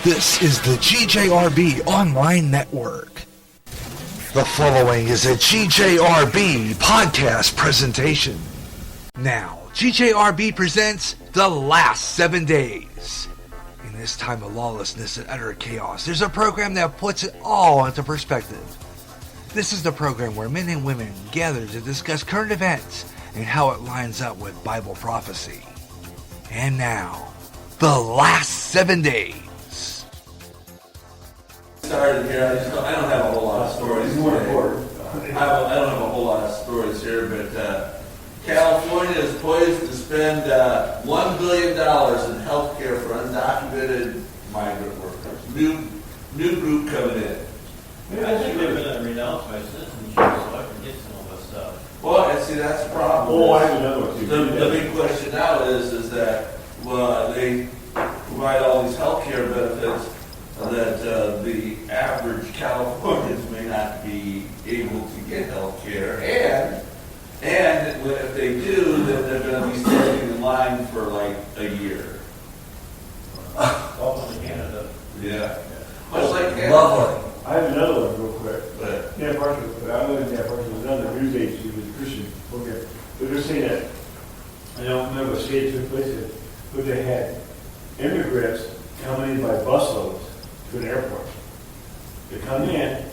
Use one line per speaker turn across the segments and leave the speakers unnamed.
This is the GJRB Online Network. The following is a GJRB podcast presentation. Now, GJRB presents The Last 7 Days. In this time of lawlessness and utter chaos, there's a program that puts it all into perspective. This is the program where men and women gather to discuss current events and how it lines up with Bible prophecy. And now, The Last 7 Days.
Started here. I don't have a whole lot of stories. I don't have a whole lot of stories here, but California is poised to spend $1 billion in health care for undocumented migrant workers. New group coming in.
I think they're going to renounce my citizenship so I can get some of this stuff.
Well, and see, that's the problem.
Oh, I have another one too.
The big question now is that they provide all these health care benefits that the average Californians may not be able to get health care, and if they do, then they're going to be standing in line for like a year.
Welcome to Canada.
Yeah. Much like Canada.
Lovely. I have another one real quick.
But
I live in Napa, there's another news agency with a Christian. Okay. But they're saying that, I don't remember what state it took place in, but they had immigrants coming in by busloads to an airport. They come in,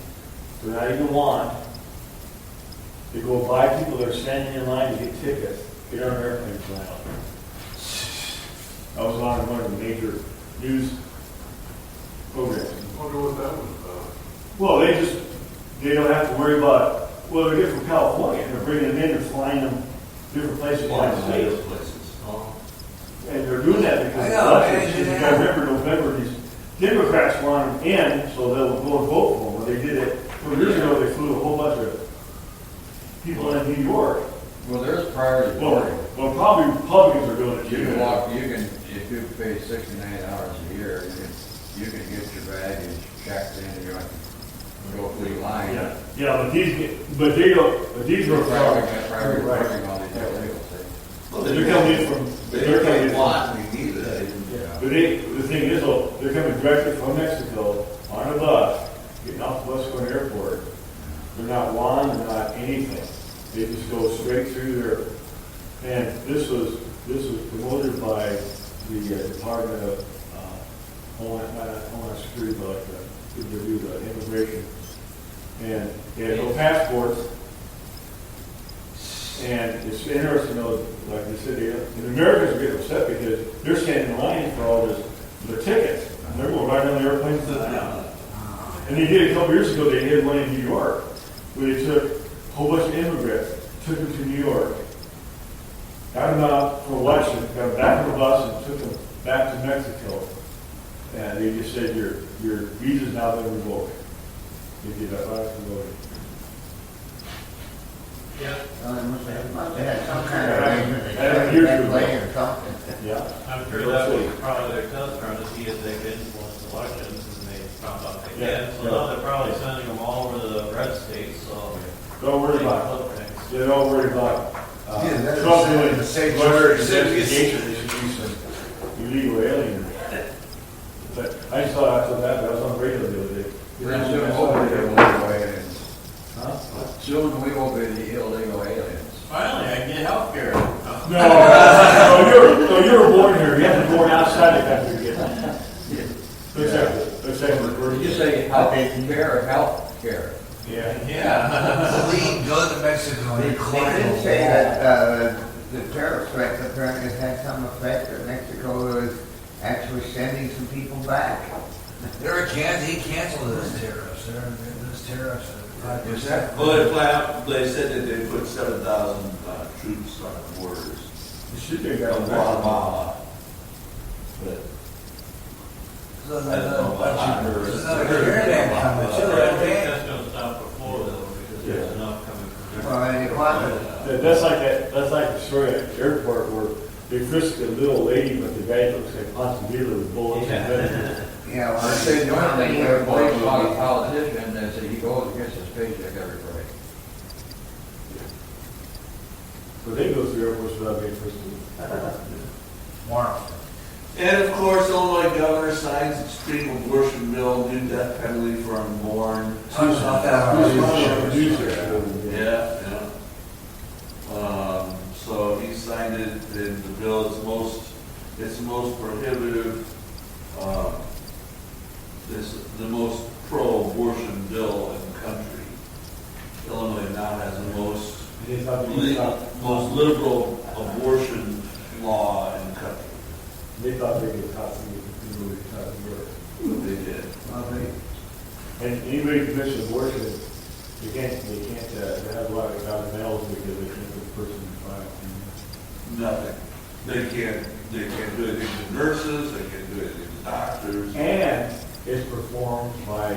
they're not even want. They go by people that are standing in line to get tickets, get on an airplane, fly out. I was on one of the major news programs.
I wonder what that was about.
Well, they don't have to worry about, well, they're here from California, and they're bringing them in and flying them different places in the States. And they're doing that because you got to remember November, these Democrats want them in, so they'll go and vote for them. Well, they did it 2 years ago. They flew a whole bunch of people in New York.
Well, there's priority voting.
Well, probably Republicans are doing it too.
If you pay 69 hours a year, you can get your baggage checked in, and you can go through line.
Yeah, but they don't. But these are
priority voting on these illegals.
Well, they're coming in from. But the thing is, though, they're coming directly from Mexico on a bus, getting off the bus going to the airport. They're not one, they're not anything. They just go straight through there. And this was promoted by the Department of Homeland Security, but the immigration. And they had no passports. And it's interesting, though, like they said, the Americans are getting upset because they're standing in line for all their tickets. And they're going right on the airplane to sit down. And they did it a couple years ago. They had one in New York where they took a whole bunch of immigrants, took them to New York, got them out for lunch, and got them back on the bus and took them back to Mexico. And they just said, your visa's now been revoked. They did that last voting.
Yeah.
Must have had some kind of arrangement. Or something.
Yeah.
I'm sure that was probably their test run to see if they could influence elections, and they found out they did. So now they're probably sending them all over to the red states. So
don't worry about it. Yeah, don't worry about
Trump doing the same
investigation. They should use some illegal aliens. But I saw after that, but I was on the radio the other day.
Soon we will be the illegal aliens.
Finally, I can get health care.
No, you were born here. You have to be born outside the country to get that.
You say health care or health care?
Yeah.
Leave, go to Mexico and
They did say that the terror threat apparently has had some effect, that Mexico is actually sending some people back.
He canceled those tariffs. Those tariffs are 5%.
Well, they said that they put 7,000 troops on the borders.
You should be got
From Guatemala. But
So
I don't know about
another caravan coming.
I think that's going to stop before, though, because there's enough coming from
Well, and it wasn't.
That's like the story at the airport where they frisked a little lady, but the guy looks like Ponce with bullets and everything.
Yeah, well,
I say the only thing that breaks about a politician is that he goes against his paycheck every Friday.
So they go through airports without being frisked.
Wonderful.
And of course, Illinois governor signed Sides extreme abortion bill, new death penalty for unborn.
Talks about that.
Yeah. So he signed it, and the bill is the most prohibitive, the most pro-abortion bill in the country. Illinois now has the most liberal abortion law in the country.
They thought they could top
They did.
and anybody who commits abortion, they can't have a lot of males because they can't put the person in trial.
Nothing. They can't do anything to nurses, they can't do anything to doctors.
And it's performed by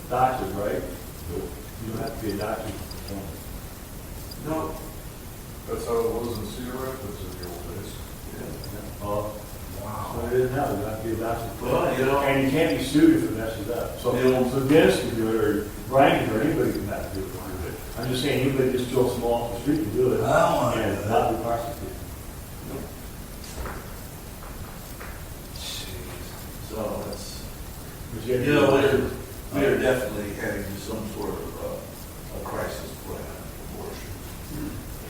doctors, right? So you don't have to be a doctor to perform it.
No.
That's how it was in Cedar Rapids in the old days.
Wow. So it is now, you don't have to be a doctor.
Well, you know.
And you can't be sued if it messes up. So, so Dennis can do it, or Brian can do it, or anybody can have to do it. I'm just saying, anybody just Joe Small off the street can do it.
I don't want to
and
do that.
not be prosecuted.
So it's,
But
you
you have to
know, we are definitely heading to some sort of a crisis plan for abortion.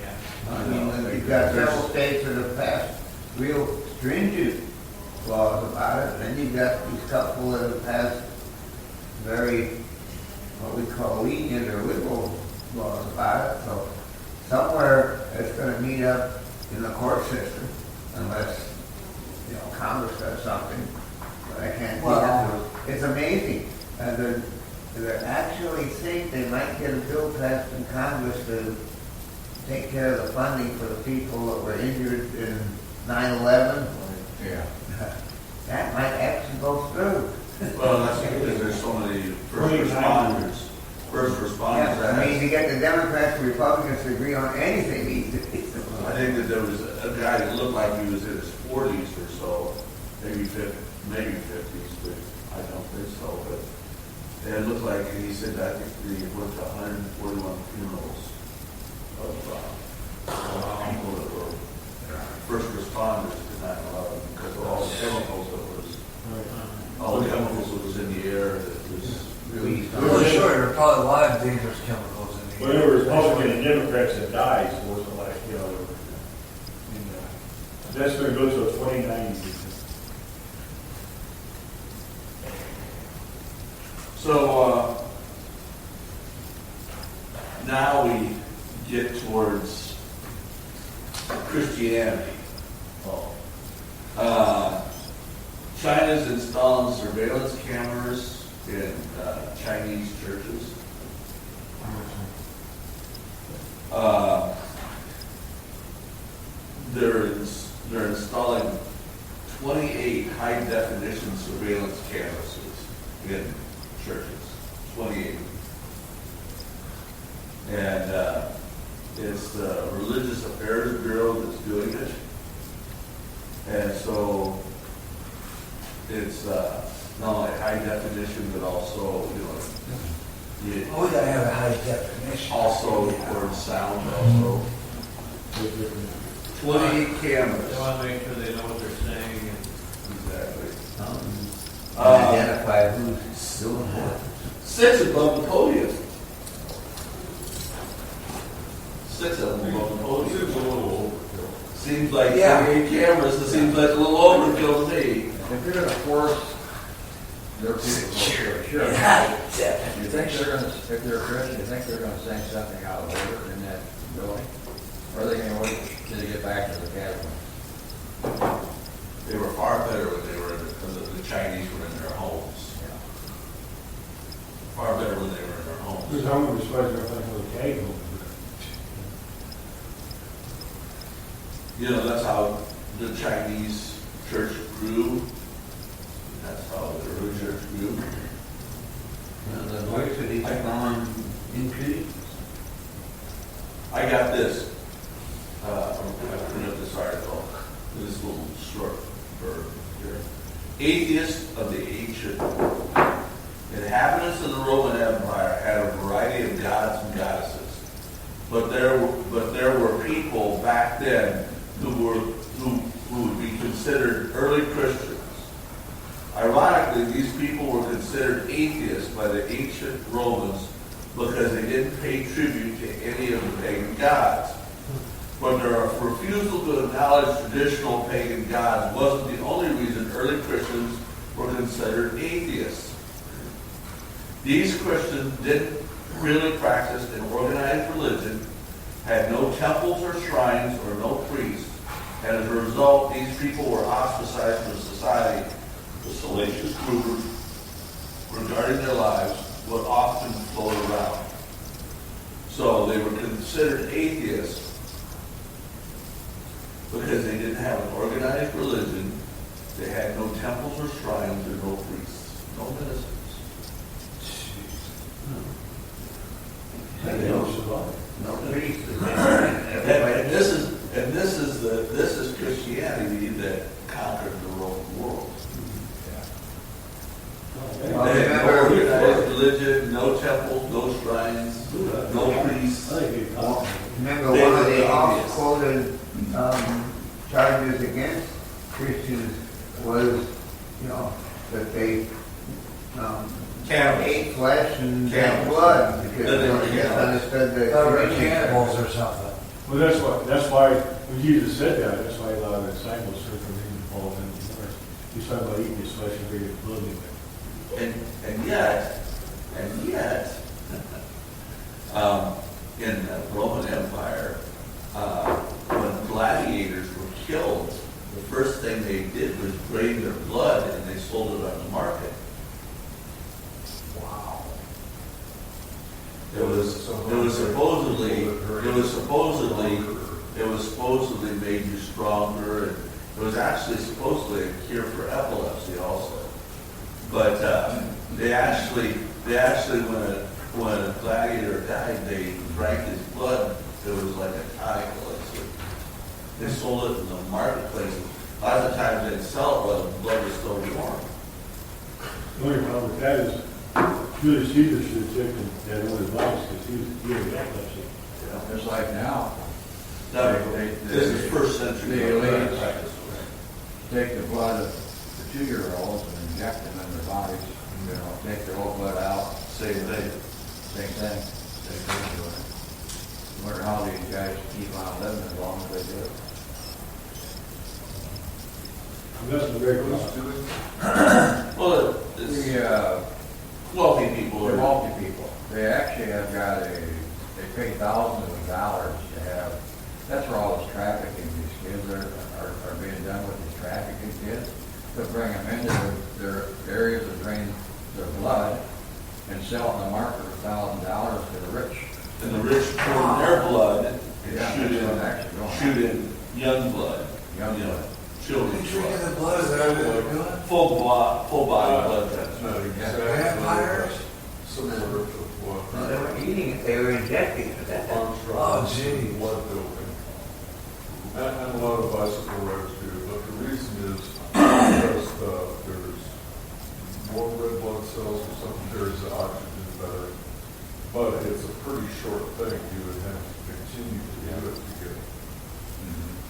Yeah.
I mean, you've got several states that have passed real stringent laws about it, and then you've got these couple that have passed very, what we call lenient or liberal laws about it, so somewhere it's gonna meet up in the court system, unless, Congress does something, but I can't see
Well-
it. It's amazing, they actually think they might get a bill passed in Congress to take care of the funding for the people that were injured in 9/11.
Yeah.
That might actually go through.
Well, that's because there's so many first responders. First responders.
Yeah, I mean, to get the Democrats and Republicans to agree on anything these days.
I think that there was a guy that looked like he was in his 40s or so, maybe 50s, but I don't think so. But it looked like, and he said that he went to 141 funerals of people that were first responders to 9/11 because of all the chemicals that was in the air that was really.
Well, sure, there are probably a lot of dangerous chemicals in the
Whenever Republicans and Democrats that died, so it wasn't like, that's going to go to a 2090.
So now we get towards Christianity. China's installing surveillance cameras in Chinese churches. They're installing 28 high-definition surveillance cameras in churches. 28. And it's the Religious Affairs Bureau that's doing it. And so it's not only high definition, but also,
Oh, we gotta have a high definition.
also record sound also. 28 cameras.
They want to make sure they know what they're saying.
Exactly.
Identify who's doing what.
6 above the podium. 6 of them above the podium. Seems like 28 cameras, it seems like a little overkill to me.
If you're gonna force their people, sure.
Yeah,
You think they're gonna, if they're a Christian, you think they're gonna sing something out of order in that building? Or are they gonna wait till they get back to the Catholic?
They were far better when they were, the Chinese were in their homes.
Yeah.
Far better when they were in their homes.
Because I'm going to describe everything for the tag home.
That's how the Chinese church grew. That's how the early church grew.
The voice of each one increase.
I got this. I printed up this article. This little short verb here. Atheists of the ancient world. Inhabitants of the Roman Empire had a variety of gods and goddesses, but there were people back then who would be considered early Christians. Ironically, Ironically, these people were considered atheists by the ancient Romans because they didn't pay tribute to any of the pagan gods. But their refusal to acknowledge traditional pagan gods wasn't the only reason early Christians were considered atheists. These Christians didn't really practice an organized religion, had no temples or shrines or no priests, and as a result, these people were ostracized from society. The salacious rumors regarding their lives would often float around. So they were considered atheists because they didn't have an organized religion, they had no temples or shrines or no priests, no ministers.
And they don't survive.
No priests.
And this is Christianity that conquered the Roman world.
Well,
They had no
remember-
organized religion, no temples, no shrines, no priests.
Remember,
They
one of
were
the
atheists.
oft-quoted charges against Christians was, that they
Cannibals.
ate flesh and drank
Cannibals.
blood because
That they were
they
cannibals.
misunderstood the
They were
commission.
cannibals or something.
Well, that's why, when Jesus said that, that's why a lot of the disciples took from him and followed him. He's talking about eating his flesh and drinking his blood.
And yet, in the Roman Empire, when gladiators were killed, the first thing they did was drain their blood and they sold it on the market.
Wow.
It was supposedly made you stronger, and it was actually supposedly a cure for epilepsy also. But they actually when a gladiator died, they drank his blood. It was like a tonic elixir. They sold it in the marketplace. A lot of the times they'd sell it while the blood was still warm.
The only problem with that is Julius Caesar should have taken that on his lives because he had epilepsy.
Just like now,
Now,
They-
this is first century.
the elites
practice.
take the blood of the 2-year-olds and inject them in their bodies, take their whole blood out,
Same thing.
same thing. I wonder how these guys keep on living as long as they do.
And that's the very close.
Well, it's
The,
wealthy people.
they're
Are,
wealthy people. They actually have got they pay thousands of dollars to have, that's where all this trafficking, these kids are being done with these trafficking kids, to bring them into their areas to drain their blood and sell it in the market for $1,000 to the rich.
and the rich pour their blood and
Yeah,
shoot
that's what actually going on.
shoot in young blood.
Young
You know,
blood.
children's
Drinking
blood.
the blood, is that what they're doing?
Full body blood
That's
transfusion.
not exactly.
Vampires?
Similar to what.
No, they were eating it, they were injecting it.
Oh, gee.
Blood doping. And a lot of bicycle riders do, but the reason is because there's more red blood cells or something, there's the oxygen better. But it's a pretty short thing, you would have to continue to do it to get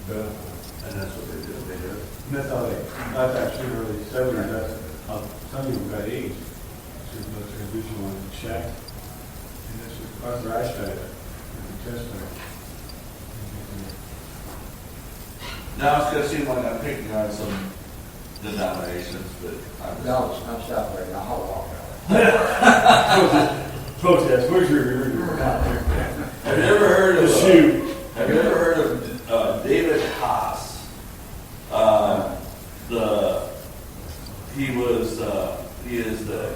benefit.
And that's what they do.
They do.
And that's how that's actually early 70s, that's how some people got AIDS. So the transfusion was checked. And that's what Arthur Ashe died of.
Now it's going to seem like I'm picking on some denominations, but I'm
No, I'm stopping right now. I'll walk out.
Protest, where's your
Have you ever heard of
shoe?
Have you ever heard of David Haas? He is the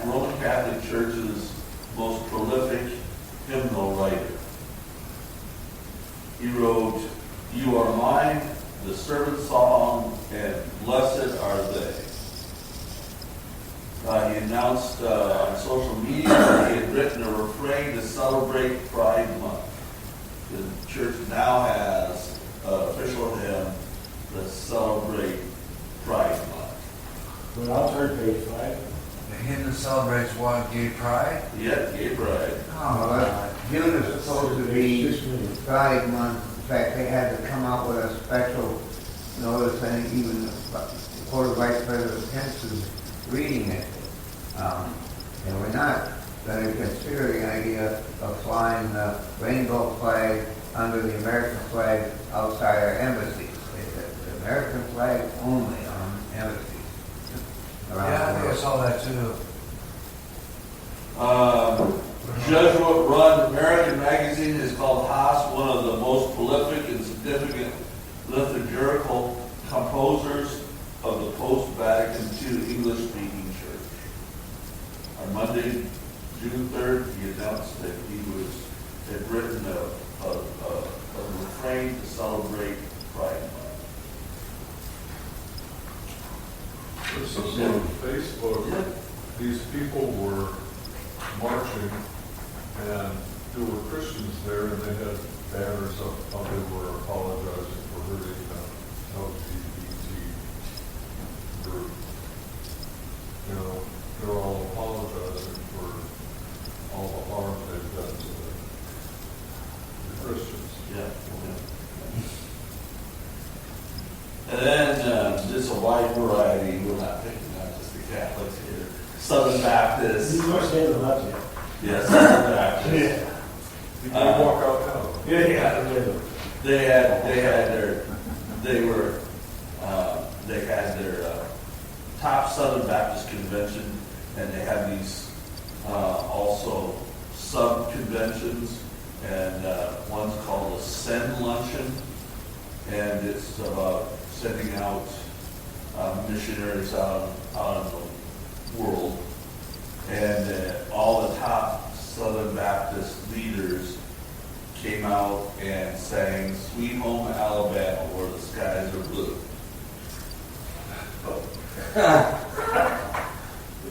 Roman Catholic Church's most prolific hymnal writer. He wrote "You Are Mine," "The Servant Song," and "Blessed Are They." He announced on social media that he had written a refrain to celebrate Pride Month. The church now has an official hymn to celebrate Pride Month.
Well, I'll turn page 5.
The hymn that celebrates what? Gay pride?
Yet, gay pride.
Oh,
June is supposed to be
6 million.
Pride Month. In fact, they had to come out with a special notice, and even the Board of Vice President Pence has reading it. And we're not going to consider the idea of flying the rainbow flag under the American flag outside our embassies. It's the American flag only on embassies around
Yeah, I
the
think I
world.
saw that too.
Jesuit-run American magazine is called Haas, one of the most prolific and significant liturgical composers of the post-Vatican II English-speaking church. On Monday, June 3rd, he announced that he had written a refrain to celebrate Pride Month.
There's something on Facebook,
Yeah.
these people were marching, and there were Christians there, and they had banners up, how they were apologizing for hurting the LGBT group. You know, they're all apologizing for all the harm they've done to the Christians.
Yeah. And then just a wide variety. We're not picking out just the Catholics here. Southern Baptists.
You must stand about you.
Yes, Southern Baptists.
Yeah.
You can walk out now.
Yeah.
They had their top Southern Baptist convention, and they have these also sub conventions, and one's called a Send Luncheon, and it's about sending out missionaries out in the world, and all the top Southern Baptist leaders came out and sang "Sweet Home Alabama," where the skies are blue.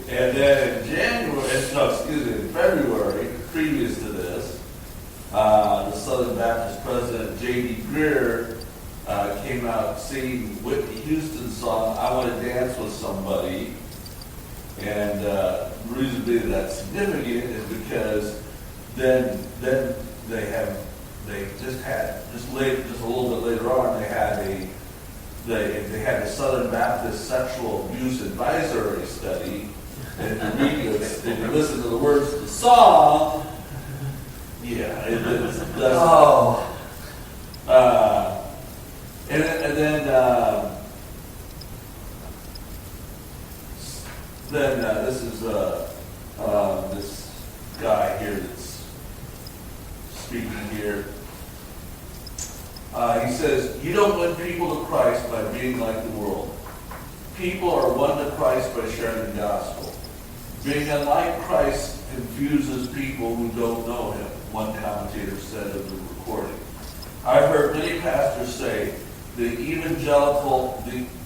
And then in February, previous to this, the Southern Baptist president, J.D. Greer, came out singing Whitney Houston's song, "I Want to Dance with Somebody." And the reason being that's significant is because then just a little bit later on, they had a Southern Baptist sexual abuse advisory study. And if you listen to the words of the song, yeah, it is.
Oh.
And then this is this guy here that's speaking here. He says, "You don't win people to Christ by being like the world. People are won to Christ by sharing the gospel. Being unlike Christ confuses people who don't know him," one commentator said of the recording. "I've heard many pastors say the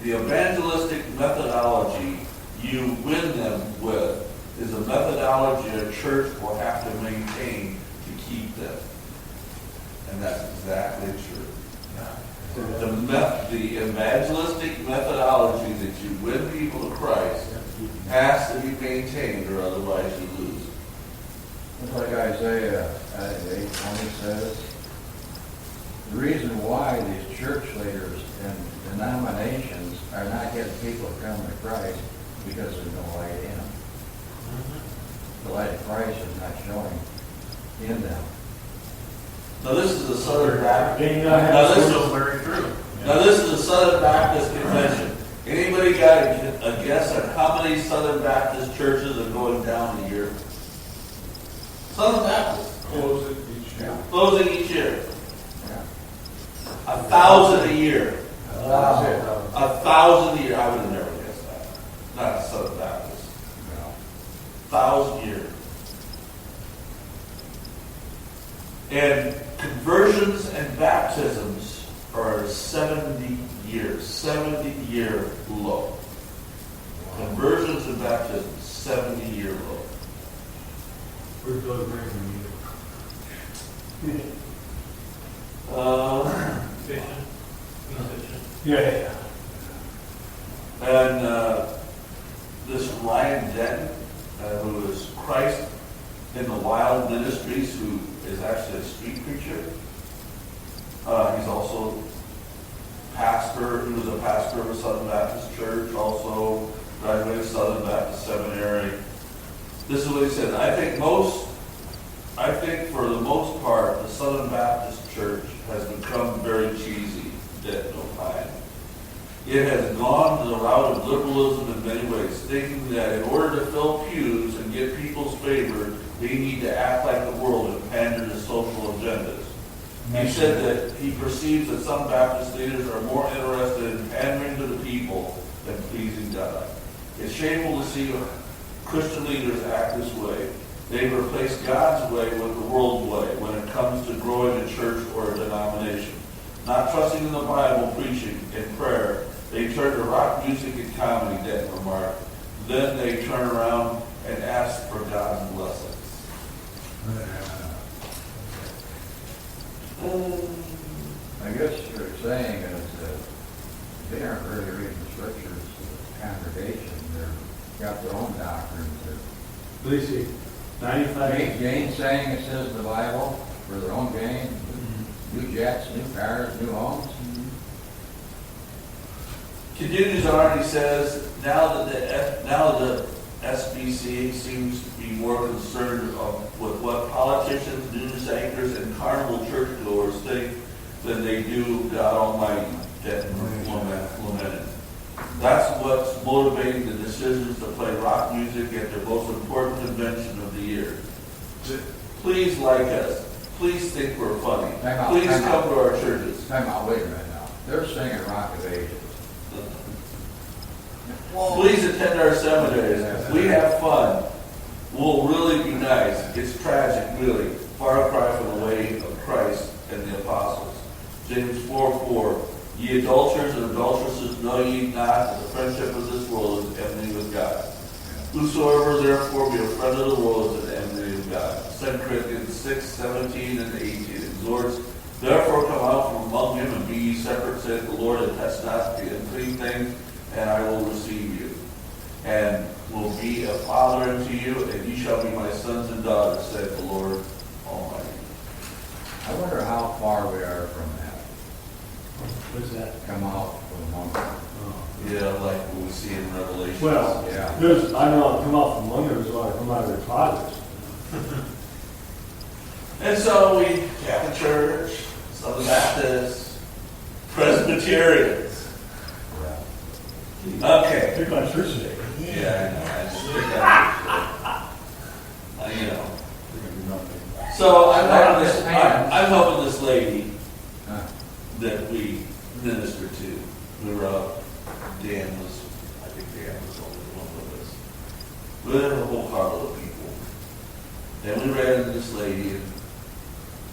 evangelistic methodology you win them with is a methodology a church will have to maintain to keep them." And that's exactly true. The evangelistic methodology that you win people to Christ has to be maintained, or otherwise you lose.
It's like Isaiah 8:20 says, the reason why these church leaders and denominations are not getting people to come to Christ because there's no light in them. The light of Christ is not showing in them.
Now this is the Southern Baptist.
They not
Now
have
this
to-
is
Very true.
Now this is the Southern Baptist Convention. Anybody got a guess on how many Southern Baptist churches are going down a year? Southern Baptist.
Close it each year.
Closing each year.
Yeah.
1,000 a year.
That's it.
1,000 a year. I would have never guessed that. Not Southern Baptist.
No.
1,000 years. And conversions and baptisms are 70 years, 70-year low. Conversions and baptisms, 70-year low.
Where's Billy Graham?
Fishing. Fishing.
Yeah.
And this Ryan Denton, who is Christ in the Wild Ministries, who is actually a street preacher. He's also pastor. He was a pastor of a Southern Baptist church. Also graduated Southern Baptist Seminary. This is what he said. I think for the most part, the Southern Baptist Church has become very cheesy, dead no pine. It has gone the route of liberalism in many ways, thinking that in order to fill pews and get people's favor, they need to act like the world and pander to social agendas. He said that he perceives that some Baptist leaders are more interested in pandering to the people than pleasing God. It's shameful to see Christian leaders act this way. They've replaced God's way with the world's way when it comes to growing a church or a denomination. Not trusting in the Bible, preaching, and prayer, they turn to rock music and comedy, Denton remarked. Then they turn around and ask for God's blessings.
I guess what you're saying is that they aren't really reading the scriptures, the congregation, they've got their own doctrines.
Please see, 95.
Gain saying it says in the Bible, for their own gain, new jets, new cars, new homes.
Continues on, he says, now the SBC seems to be more concerned with what politicians, news anchors, and carnival churchgoers think than they do God Almighty, Denton lamented. That's what's motivating the decisions to play rock music at their most important convention of the year. Please like us. Please think we're funny. Please come to our churches.
Time out, wait a minute now. They're singing Rock of Ages.
Please attend our seminaries. We have fun. We'll really be nice. It's tragic, really. Far cry from the way of Christ and the apostles. James 4:4. Ye adulterers and adulteresses, know ye not that the friendship of this world is enmity with God. Whosoever therefore be a friend of the world is an enmity of God. 2 Corinthians 6:17 and 18 exhorts, therefore come out from among him and be ye separate, saith the Lord, and test not the unclean things, and I will receive you, and will be a father unto you, and ye shall be my sons and daughters, saith the Lord Almighty.
I wonder how far we are from that.
What's that?
Come out from among them.
Yeah, like what we see in Revelation.
Well,
Yeah.
I know I'll come out from among them, so I come out of their closets.
And so we, Catholic Church, Southern Baptists, Presbyterians.
Yeah.
Okay.
Pick on church today.
Yeah, I know. I just think that, you know. So I'm helping this lady
Huh.
that we minister to. We were out. Dan was only the one with us. We had a whole carload of people. And we ran into this lady,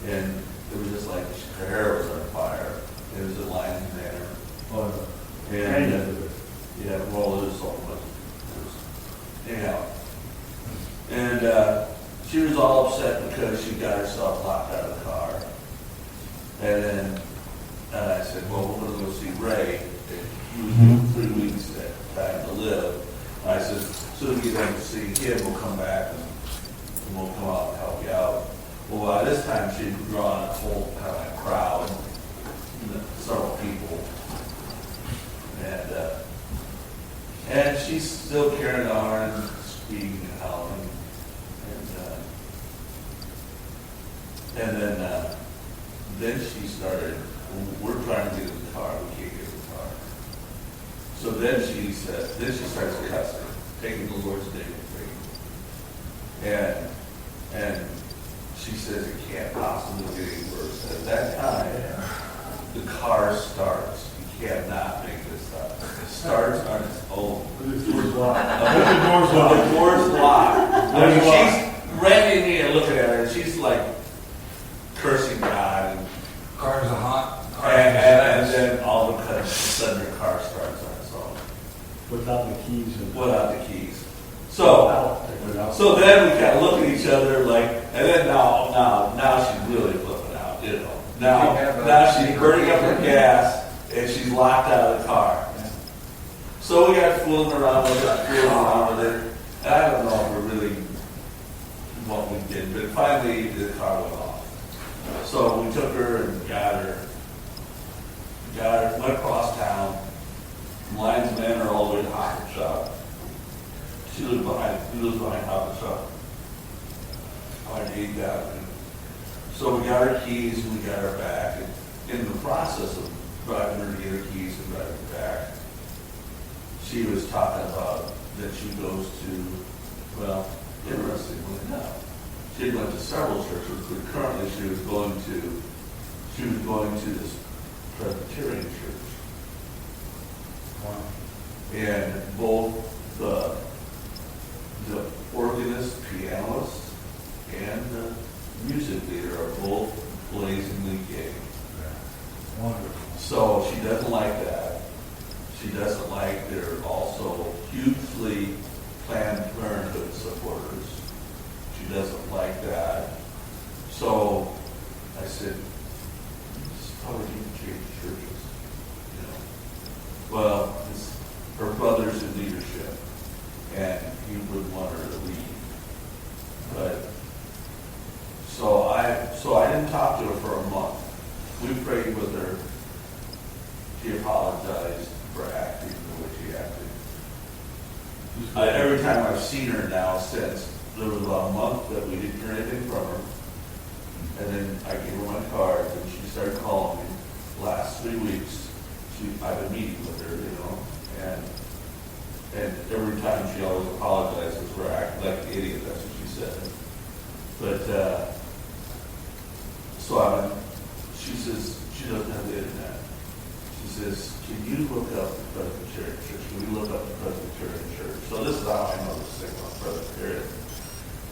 and it was just like her hair was on fire. It was a lion's manner.
Oh,
And yeah, well, it was so much. Anyhow. And she was all upset because she got herself locked out of the car. And then I said, well, we're going to go see Ray. He was doing 3 weeks that time to live. And I said, as soon as we get done to see him, we'll come back and we'll come out and help you out. Well, by this time, she'd drawn a whole kind of crowd, several people. And she's still carrying on and speaking and howling. And then she started, we're trying to get in the car, we can't get in the car. So then she starts cussing, taking the Lord's name in vain. And she says it can't possibly get any worse. At that time, the car starts. You cannot make this up. It starts on its own.
the door's locked.
The door's locked. I mean, she's Randy and me are looking at her, and she's like cursing God,
Car's a hot.
and then all of a sudden her car starts on its own
Without the keys.
without the keys. So then we kind of look at each other like, and then now she's really flipping out, you know. Now she's burning up her gas and she's locked out of the car. So we got fooling around with it. And I don't know if we're really what we did, but finally the car went off. So we took her and got her, went across town, from Lions Manor all the way to Hocker Shop. lives behind Hopper Shop. On 8th Avenue. So we got our keys and we got our back. And in the process of driving her to get her keys and driving her back, she was talking about that she goes to, well, interestingly enough, she went to several churches, but currently she was going to this Presbyterian church.
Wow.
And both the organist, pianist, and the music leader are both blazingly gay.
Wonderful.
So she doesn't like that. She doesn't like they're also hugely Planned Parenthood supporters. She doesn't like that. So I said, probably need to change churches. You know. Well, her brother's in leadership, and he would want her to leave. But so I didn't talk to her for a month. We prayed with her. She apologized for acting the way she acted. Every time I've seen her now since, there was about a month that we didn't hear anything from her. And then I gave her my card, and she started calling me. Last 3 weeks, I've been meeting with her, you know, and every time she always apologizes for acting like an idiot. That's what she said. But she says she doesn't have the internet. She says, "Can you look up the Presbyterian Church? Can we look up the Presbyterian Church?" So this is how I know this thing about Presbyterian.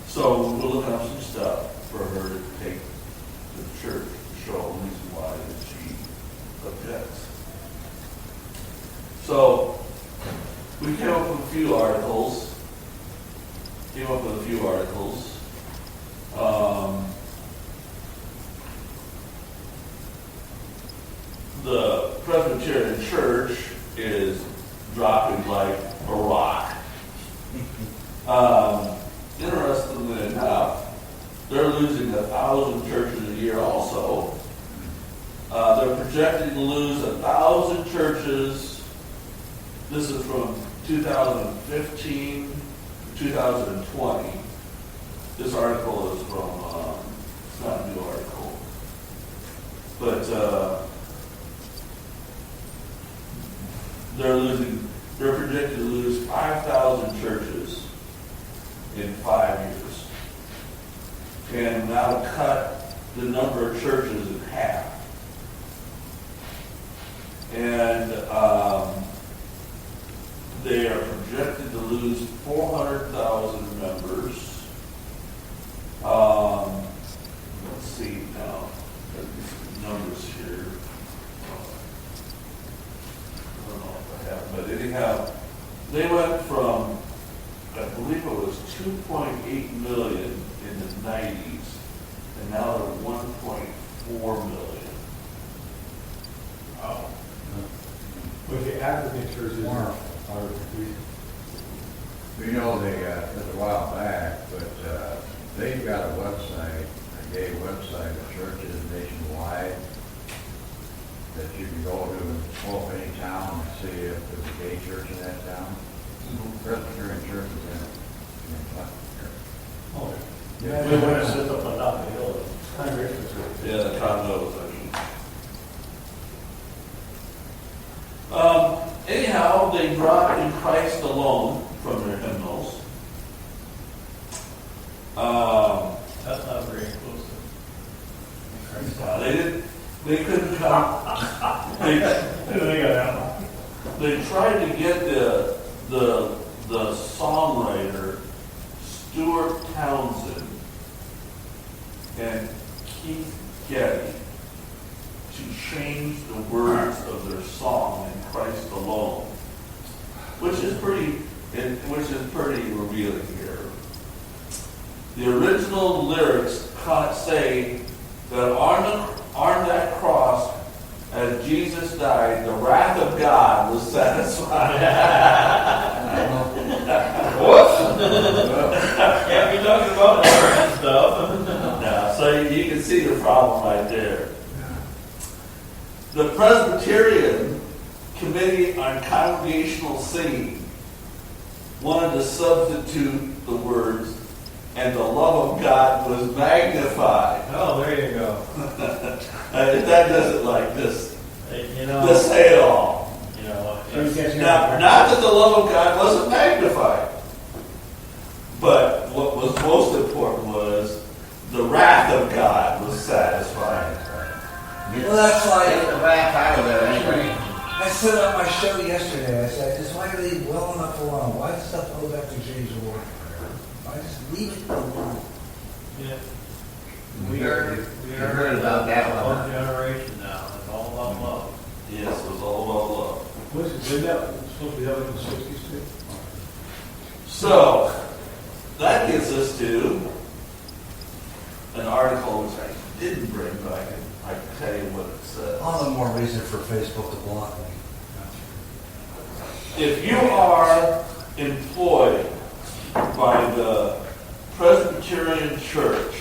So we're looking up some stuff for her to take to the church to show a reason why that she objects. So we came up with a few articles. The Presbyterian Church is dropping like a rock. Interestingly enough, they're losing 1,000 churches a year also. They're projecting to lose 1,000 churches. This is from 2015 to 2020. This article is from, it's not a new article, but they're projected to lose 5,000 churches in 5 years. And now cut the number of churches in half. And they are projected to lose 400,000 members. Let's see now. Numbers here. I don't know if I have, but anyhow, they went from, I believe it was 2.8 million in the 90s, and now they're 1.4 million.
Wow. But the African churches are confusing.
We know they, it was a while back, but they've got a website, a gay website of churches nationwide that you can go to almost any town and see if there's a gay church in that town. Presbyterian church is in it.
Oh, yeah. We went and set up on top of the hill. Congregational church.
Yeah, the condos, I mean. Anyhow, they dropped "In Christ Alone" from their hymnals.
That's not very inclusive.
They couldn't come. They tried to get the songwriter Stuart Townsend and Keith Getty to change the words of their song "In Christ Alone," which is pretty revealing here. The original lyrics say that on that cross, as Jesus died, the wrath of God was satisfied.
Can't be talking about that stuff.
Yeah, so you can see the problem right there. The Presbyterian Committee on Congregational Singing wanted to substitute the words, and the love of God was magnified.
Oh, there you go.
That doesn't like this.
You know,
This say it all.
you know,
Now, not that the love of God wasn't magnified, but what was most important was the wrath of God was satisfied.
Well, that's why get the back out of there anyway.
I said on my show yesterday, I said, just why do they leave well enough alone? Why does stuff go back to James War? Why just leave it alone?
yeah.
We heard about that one.
One generation now. It's all about love.
Yes, it was all about love.
Isn't that supposed to be happening in the sixties too?
So, that gets us to an article which I didn't bring, but I can tell you what it says.
All the more reason for Facebook to block me.
If you are employed by the Presbyterian Church,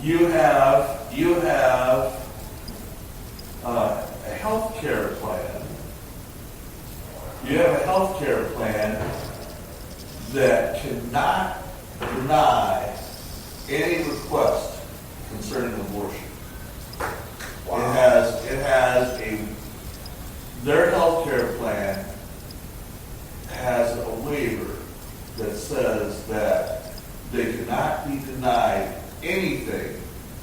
you have a health care plan. You have a health care plan that cannot deny any request concerning abortion. Their health care plan has a waiver that says that they cannot be denied anything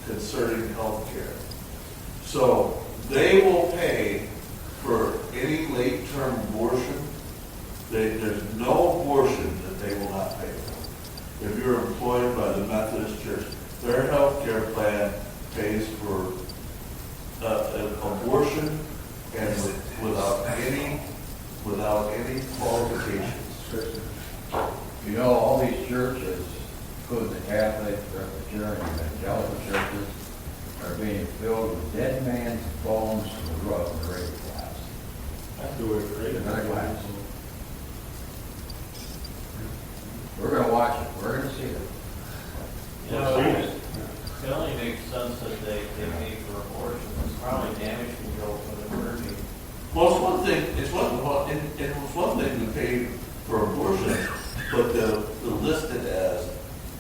concerning health care. So they will pay for any late-term abortion. There's no abortion that they will not pay for. If you're employed by the Methodist Church, their health care plan pays for an abortion and without any qualifications.
You know, all these churches, including the Catholic, Presbyterian, and Evangelical churches, are being filled with dead man's bones to the roof of the radio class.
That's the way it's created.
We're gonna watch it, we're gonna see it.
You know, it only makes sense that they pay for abortion. It's probably damage control for the clergy.
Well, it's one thing to pay for abortion, but they're listed as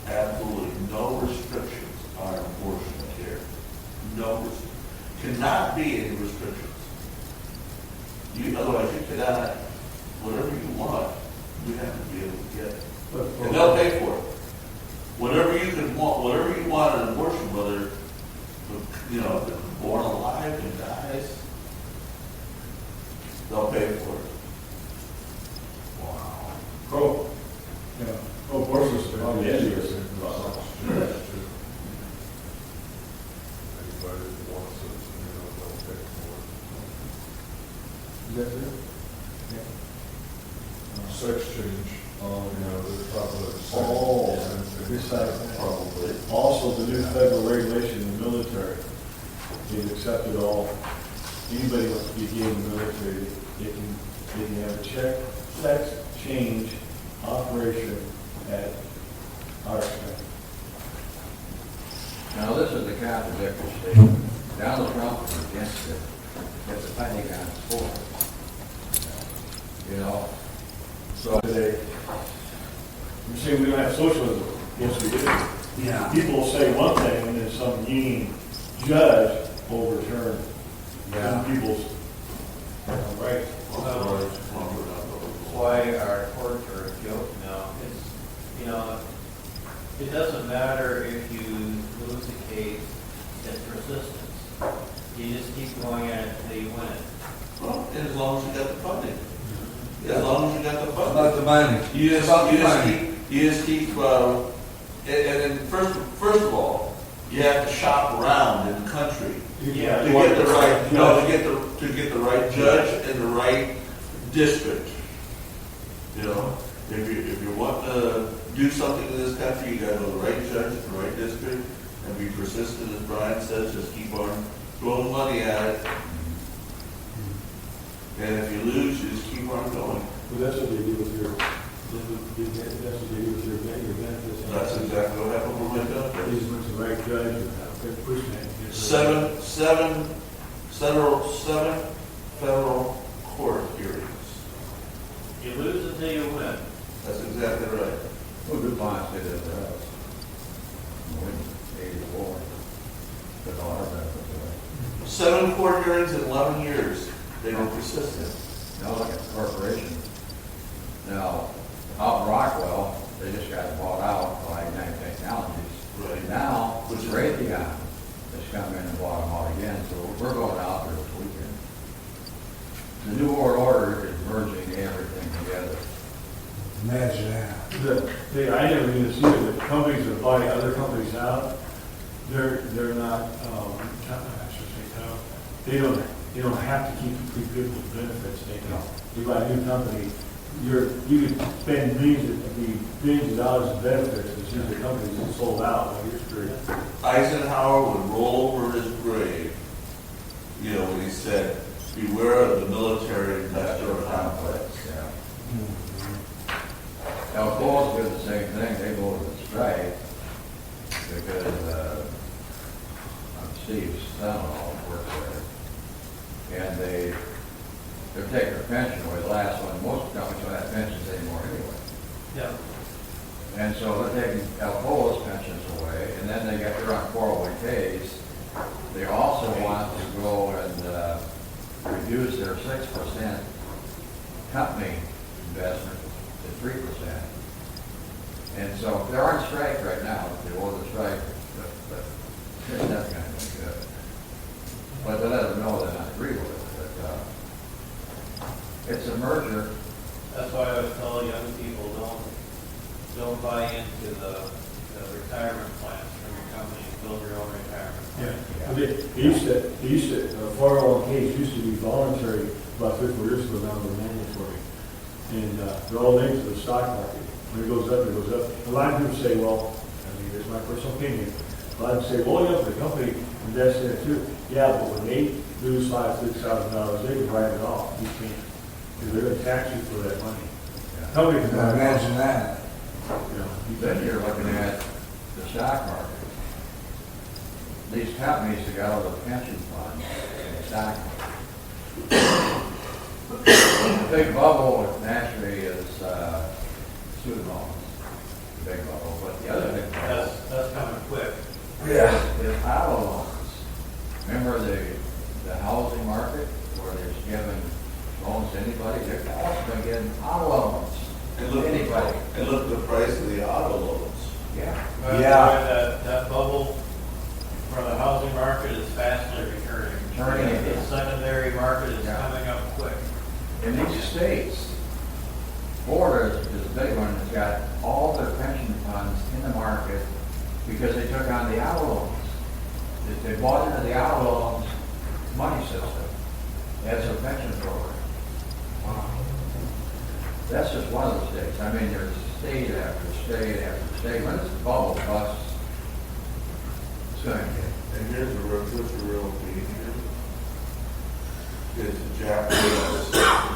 absolutely no restrictions on abortion care. No restrictions. Cannot be any restrictions. Otherwise you cannot, whatever you want, you have to be able to get it. And they'll pay for it. Whatever you want an abortion, whether, if they're born alive and dies, they'll pay for it.
Pro abortions are on the edge of this.
Anybody that wants it, they'll pay for
Is that it?
it. Sex change, they're probably.
Oh, besides that.
Probably.
Also, the new federal regulation in the military, they've accepted anybody who wants to be gay in the military, they can have a sex change operation at our expense.
Now, this is the contradictory statement. Donald Trump is against it, but the Pentagon is for it. So
Today, you're saying we don't have socialism. Yes, we do.
Yeah.
People will say one thing and then some mean judge overturn some people's rights.
Why our courts are a joke now. It doesn't matter if you lose a case, it's persistence. You just keep going at it until you win it.
Well, and as long as you got the funding. As long as you got the funding.
About the money.
You just keep, and then first of all, you have to shop around in the country
Yeah.
to get the right, to get the right judge in the right district. If you want to do something in this country, you got to know the right judge, the right district, and be persistent, as Brian says. Just keep on throwing money at it, and if you lose, you just keep on going.
Well, that's what they do with your, benefits.
That's exactly what happened with my
They
company.
just went to the right judge and they're pushing it.
Seven federal court hearings. That's exactly right.
Well, DuPont did it for us. When 84, took all our benefits away.
7 court hearings in 11 years. They were persistent.
Now look at the corporation. Now, out in Rockwell, they just got bought out by United Technologies.
Right.
Now,
Which is-
Raytheon has come in and bought them out again, so we're going out there this weekend. The New World Order is merging everything together.
Imagine that.
I never even see it, the companies that buy other companies out, they're not, I should say, they don't have to keep people's benefits, they don't. You buy a new company, you could spend billions of dollars in benefits, as soon as the company's been sold out, like you're screwed.
Eisenhower would roll over his grave, you know, when he said, beware of the military industrial complex.
Yeah. Now, Coles did the same thing, they go to the strike, because, Steve's son-in-law worked there, and they're taking their pension away, the last one, most companies don't have pensions anymore anyway.
Yeah.
And so they're taking Alcoa's pensions away, and then they they're on 401ks. They also want to go and reduce their 6% company investment to 3%. And so they're on strike right now. If they go to strike, but that's kind of good. But they let them know they're not agree with it. But, it's a merger.
That's why I always tell young people, don't buy into the retirement plans from your company, build your own retirement
Yeah,
plan.
they used to, 401ks used to be voluntary about 3 or 4 years ago, now they're mandatory. And they're all linked to the stock market. When it goes up, it goes up. A lot of people say, well, I mean, it's my personal opinion. A lot of people say, well, yeah, the company invests in it too. Yeah, but when they lose $5,000-$6,000, they can write it off. You can't. Because they're going to tax you for that money. Company can
Now imagine that.
Then you're looking at the stock market. These companies that got all the pension funds in the stock market. The big bubble naturally is student loans, the big bubble. But the other big bubble
That's coming quick.
is auto loans. Remember the housing market where they're giving loans to anybody? They're also been getting auto loans.
And look,
Anybody.
and look at the price of the auto loans.
Yeah.
Yeah.
That bubble for the housing market is fastly returning.
Turning.
The secondary market is
Yeah.
coming up quick.
In these states, Florida is a big one that's got all their pension funds in the market because they took on the auto loans. They bought into the auto loans money system as a pension program. That's just one of the states. I mean, there's state after state after state. When this bubble busts, it's going to get.
And here's the real key here. Is the Japanese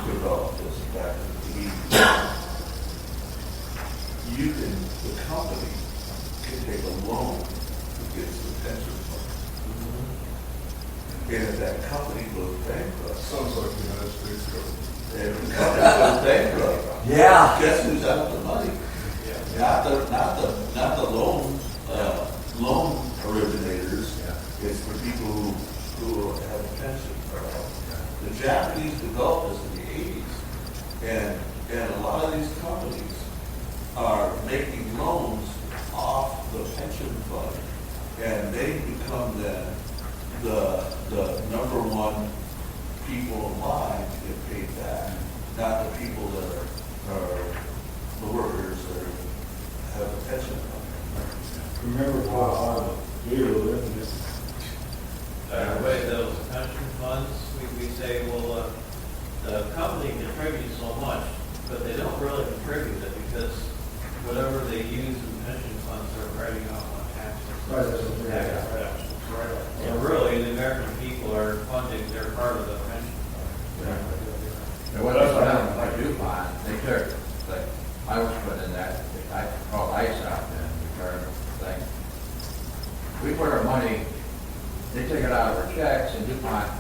developed this back in the 80s. The company can take a loan against the pension fund. And if that company goes bankrupt,
Sounds like the United States government.
if the company goes bankrupt,
Yeah.
guess who's out the money? Not the loan originators.
Yeah.
It's for people who have a pension. The Japanese developed this in the 80s, and a lot of these companies are making loans off the pension fund, and they become then the number one people in line to get paid back, not the people that are the workers that have a pension fund.
Remember,
Way those pension funds, we say, well, the company contributes so much, but they don't really contribute it because whatever they use in pension funds are writing off on taxes.
Right, that's what they're-
Tax reductions. So really, the American people are funding their part of the pension fund.
And what else happened, like DuPont, they took, like, I was put in that, I called ICE out then, retirement thing. We put our money, they take it out of our checks, and DuPont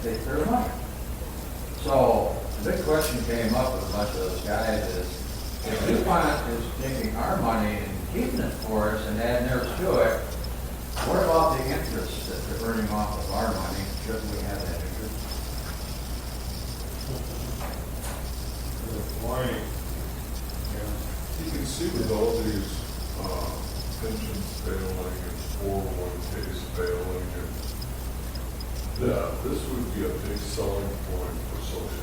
takes their money. So, the big question came up with a bunch of those guys is, if DuPont for us and add theirs to it, what about the interest that they're earning off of our money? Shouldn't we have that interest?
Why, you can see with all these pensions failing and 401ks failing, and that this would be a big selling point for socialism.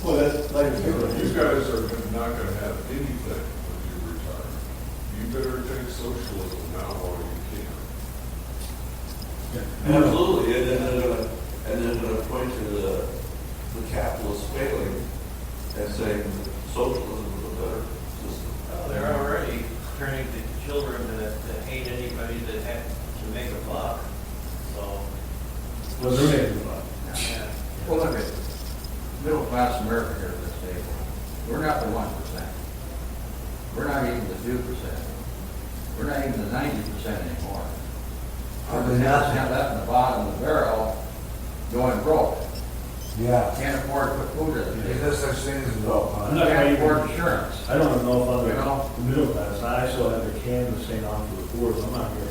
Well, that's like,
You guys are not going to have anything when you retire. You better take socialism now while you can.
Absolutely, and then they're gonna point to the capitalists failing and saying that socialism is a better system.
Well, they're already turning the children to hate anybody that had to make a buck, so,
well, they're making the money.
yeah.
Well, look at middle class America here at this table. We're not the 1%. We're not even the 2%. We're not even the 90% anymore.
Hardly
We're
nothing.
left in the bottom of the barrel going broke.
Yeah.
Can't afford to put food in the
There's
table.
no such thing as
I'm
well.
not
Can't
gonna
afford
even,
insurance.
I don't know if I'm
You know?
the middle class, I still have the can of St. Off for the poor, so I'm not here.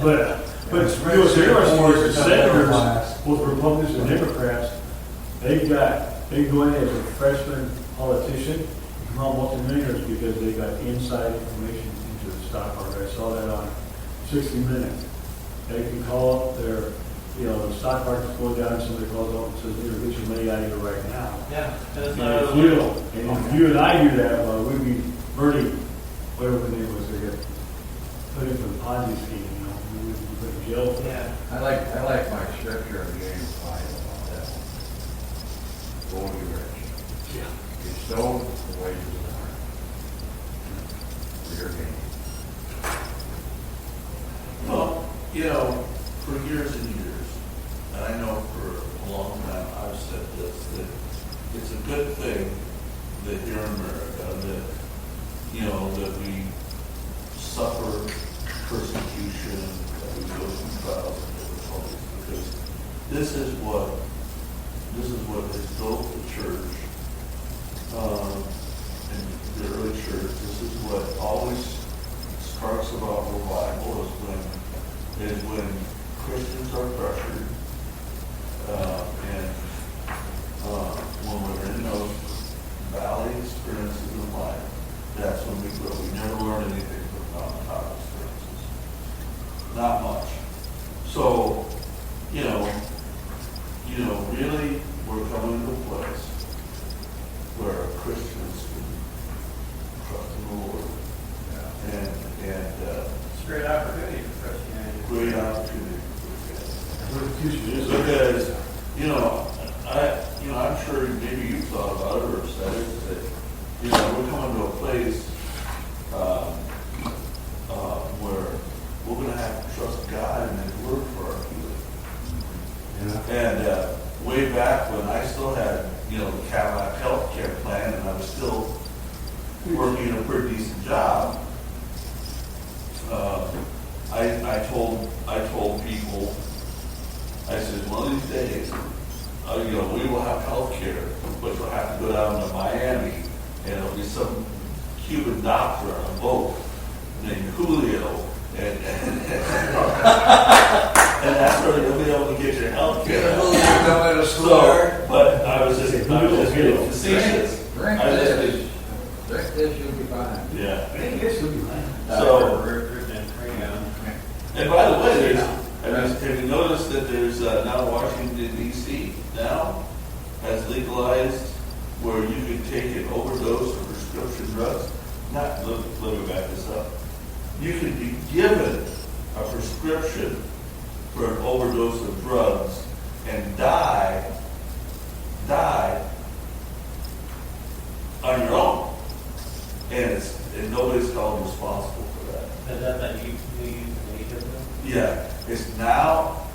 But
It's
you know, what's
rich,
interesting
poor,
is the
it's middle
senators,
class.
both Republicans and Democrats, they go in as a freshman politician, become all multimillionaires because they got inside information into the stock market. I saw that on 60 Minutes. They can call up their, the stock market's going down, and somebody calls up and says, get your money out of here right now.
Yeah, that's
And
not
if
a
you don't, and if you and I do that, well, we'd be burning, whatever the name was, they get put in for the Ponzi scheme, we would be put in jail for that.
Yeah,
I like my scripture in James 5 about that. Go be rich.
Yeah.
Be stowed the wages of the heart. For your gain.
Well, for years and years, and I know for a long time, I've said this, that it's a good thing that here in America, that we suffer persecution, that we go through trials and difficulties, because this is what has built the church, and the early church. This is what always sparks about revival is when Christians are pressured, and when we're in those valley experiences in life, that's when we grow. We never learn anything from mountaintop experiences. Not much. So, really, we're coming to a place where Christians can trust in the Lord. And
it's a great opportunity for Christianity.
great opportunity
Because,
because I'm sure maybe you've thought about it or said it that we're coming to a place where we're going to have to trust God and His Word for our healing.
Yeah.
And way back when I still had the Cadillac health care plan and I was still working a pretty decent job. I told people, I said, one of these days, we will have health care, but you'll have to go down to Miami, and it'll be some Cuban doctor on a boat named Julio, and that's where you'll be able to get your health care. So, but I was just being facetious.
Drink
I was just
this. Drink this, you'll be fine.
Yeah.
I think this would be fine.
So, and by the way, have you noticed that there's now Washington, D.C. now has legalized where you can take an overdose of prescription drugs? Let me back this up. You can be given a prescription for an overdose of drugs and die on your own. And nobody's held responsible for that.
Is that you
Yeah, it's not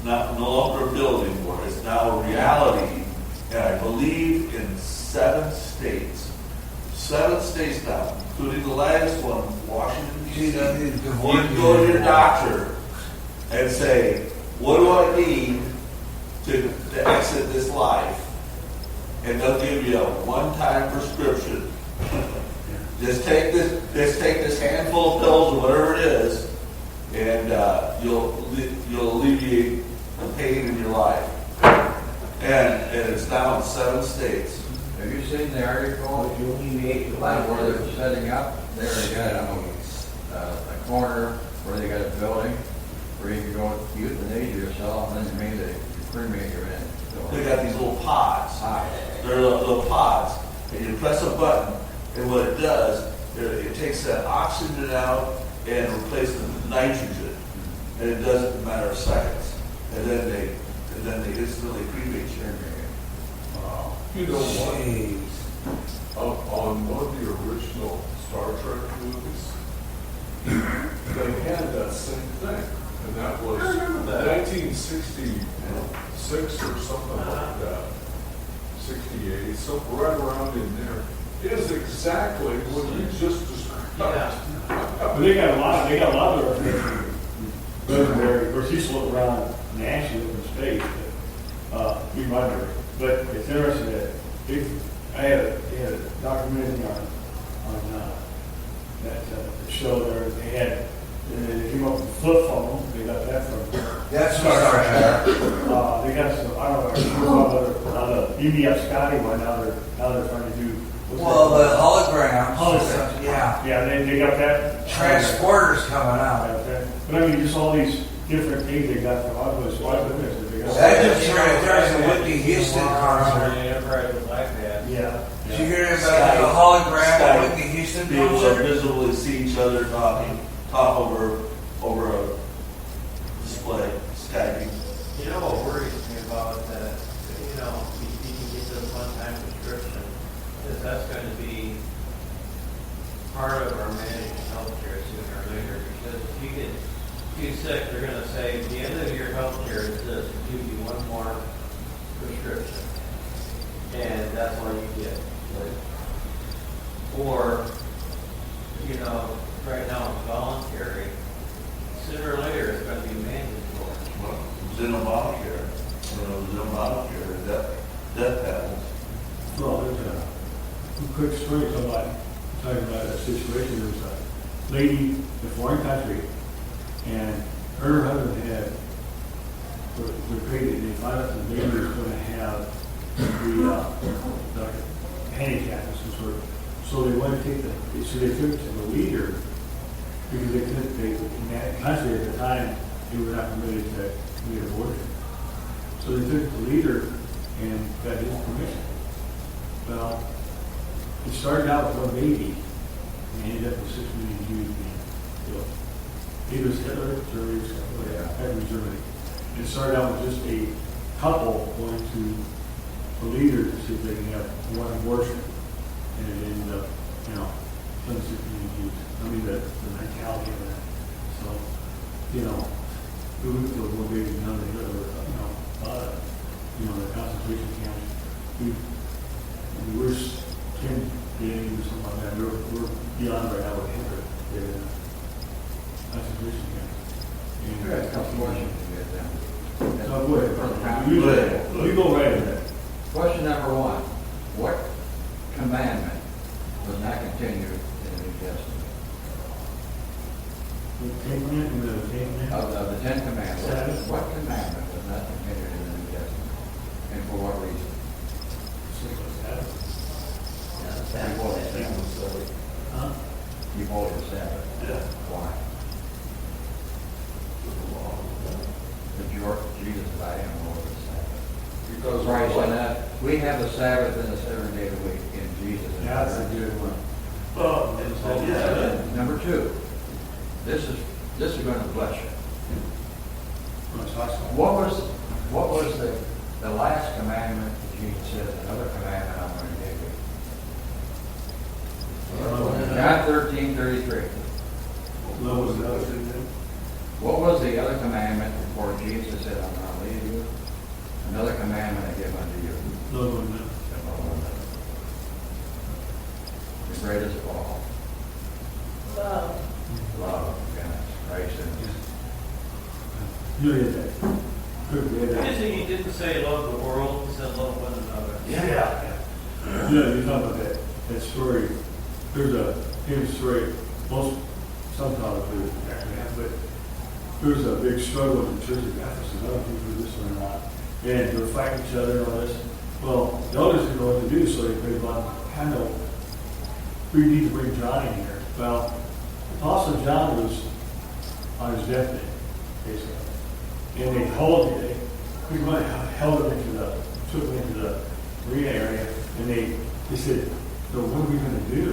no longer a bill anymore. It's now a reality, and I believe in 7 states. 7 states now, including the latest one, Washington, D.C. You can go to your doctor and say, what do I need to exit this life? And they'll give you a one-time prescription. Just take this
know, if you alleviate the
Like
light.
where they're setting up, there they got a corner where they got a building where you can go euthanize yourself and then you made the cremate your in.
They got these little pods.
Hi.
They're little pods, and you press a button, and what it does, it takes that oxygen out and replaces it with nitrogen, and it does it in a matter of seconds. And then they instantly cremate you.
Wow. You know what?
Jeez.
On one of the original Star Trek movies, they had that same thing. And that was 1966 or something like that. 68, so right around in there. It is exactly what you just described.
But they got a lot of their of course, he's floating around nationally in space, you might know. But it's interesting that they had a documentary on that show there. They came up with a flip phone. They got that from
That's Star Trek.
They got some, I don't know, on the UBF Scotty one. Now they're trying to do.
Well, the holograms.
Holograms.
Yeah.
Yeah, they got that.
Transporters coming out.
But I mean, just all these different things they got from all those limits.
That just right there's a Whitney Houston concert.
Enterprise was like that.
Yeah.
Did you hear about the hologram
Skype.
of Whitney Houston
Be able to
concert?
visibly see each other talk over a display, Skyping.
You know what worries me about that, you can get this one-time prescription, is that's going to be part of our managed healthcare sooner or later, because if you get too sick, they're going to say, the end of your healthcare is this, we'll give you one more prescription. And that's all you get. Or, right now it's voluntary. Sooner or later it's going to be mandatory.
Well, it was in Obamacare. It was in Obamacare, death panels.
Well, there's a quick story talking about a situation. There was a lady in a foreign country, and her husband had created. They found out the baby was going to have the handicap of some sort. So they wanted to they took it to the leader because in that country at the time they were not permitted to get abortion. So they took it to the leader and got his permission. Well, it started out with one baby and ended up with 6 million Jews being killed. It was Hitler, Germany, Germany. It started out with just a couple going to the leader to see if they can have one abortion. And it ended up, 6 million Jews. I mean, the mentality of that. So, we went to one baby and another, the concentration camps. We were 10 days or something like that. We're beyond right now with Hitler. Concentration camps.
I got a couple questions to get them.
So go ahead. You go right ahead.
Question number one, what commandment was not continued in the New Testament? Of the Ten Commandments, what commandment was not continued in the New Testament? And for what reason? You hold the Sabbath.
Yeah.
Why? Jesus said, I am Lord of the Sabbath.
Because
Christ said that we have the Sabbath in the 7th day of the week in Jesus.
That's a good one.
Well, yeah.
Number two, this is going to bless you. What was the last commandment that Jesus said, another commandment I'm going to give you? John 13:33. What was the other commandment before Jesus said, I'm going to leave you? Another commandment I give unto you. The greatest of all. Love. Yes. Christ in
You did that.
He didn't say love the world, he said love one another.
Yeah. You talk about that story. There's a famous story. Some scholars do actually have, but there was a big struggle in the Church of Ephesus. I don't think it was this one or not. And they were fighting each other and all this. Well, the elders didn't know what to do, so they put a lot of we need to bring John in here. Well, also John was on his deathbed, basically. And they held him, held him took him into the arena area, and they said, so what are we gonna do?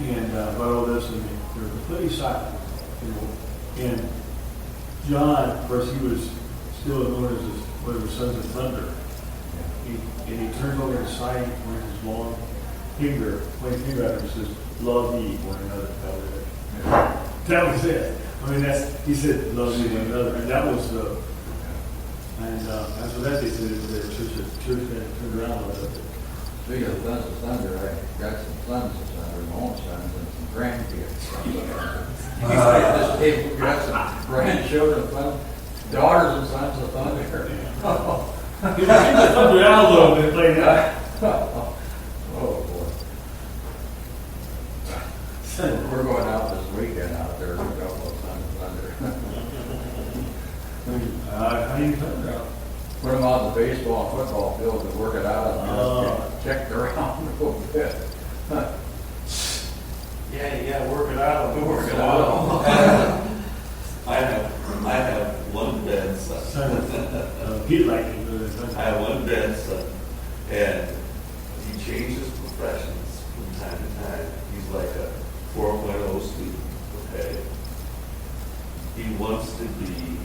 And about all this, and they were completely silent, you know. And John, of course, he was still known as one of the Sons of Thunder. And he turns over his side with his long finger, pointing finger at him, and says, love ye one another. That was it. I mean, he said, love ye one another. And that was after that they said the church turned around a little bit.
Speaking of Sons of Thunder, I got some sons of thunder, my own sons, and some grandkids. This table got some grandchildren, daughters and sons of thunder.
He was thunder out a little bit, playing that.
Oh, boy. We're going out this weekend out there, a couple of sons of thunder.
How do you thunder out?
Put them out in the baseball and football field and work it out and just check the round a little bit.
Yeah, you gotta work it out.
Work it out.
I have one grandson.
He'd like it.
I have one grandson, and he changes professions from time to time. He's like a 4.0 student, okay? He wants to be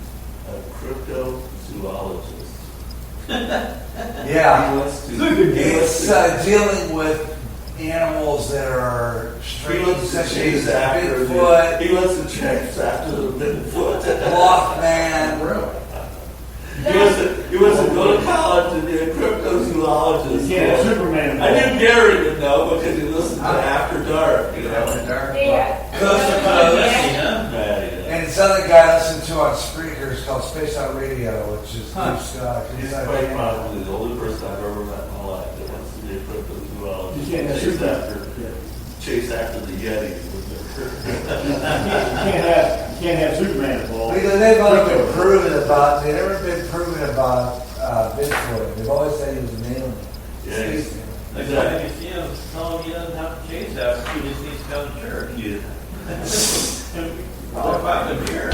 a cryptozoologist.
Yeah.
He wants to.
It's dealing with animals that are
He
strange,
wants to
such
chase
as
after
Bigfoot,
He wants to chase after the Bigfoot.
Mothman.
Really?
He wants to go to college and be a cryptozoologist.
Yeah, Superman.
I knew Gary would know because he listened to After Dark. You know?
After dark?
Coast to coast.
Yeah.
And this other guy I listen to on Spreaker is called Space Out Radio, which is Deep Sky.
He's quite probably the only person I've ever met in my life that wants to be a cryptozoologist.
You can't
Chase after the Yetis.
You can't have Superman involved.
Because they've never been proven about Bigfoot. They've always said he was an alien.
Yeah,
Like, if you see him, tell him he doesn't have to chase after, he just needs to come to church.
Yeah.
I'll find him here.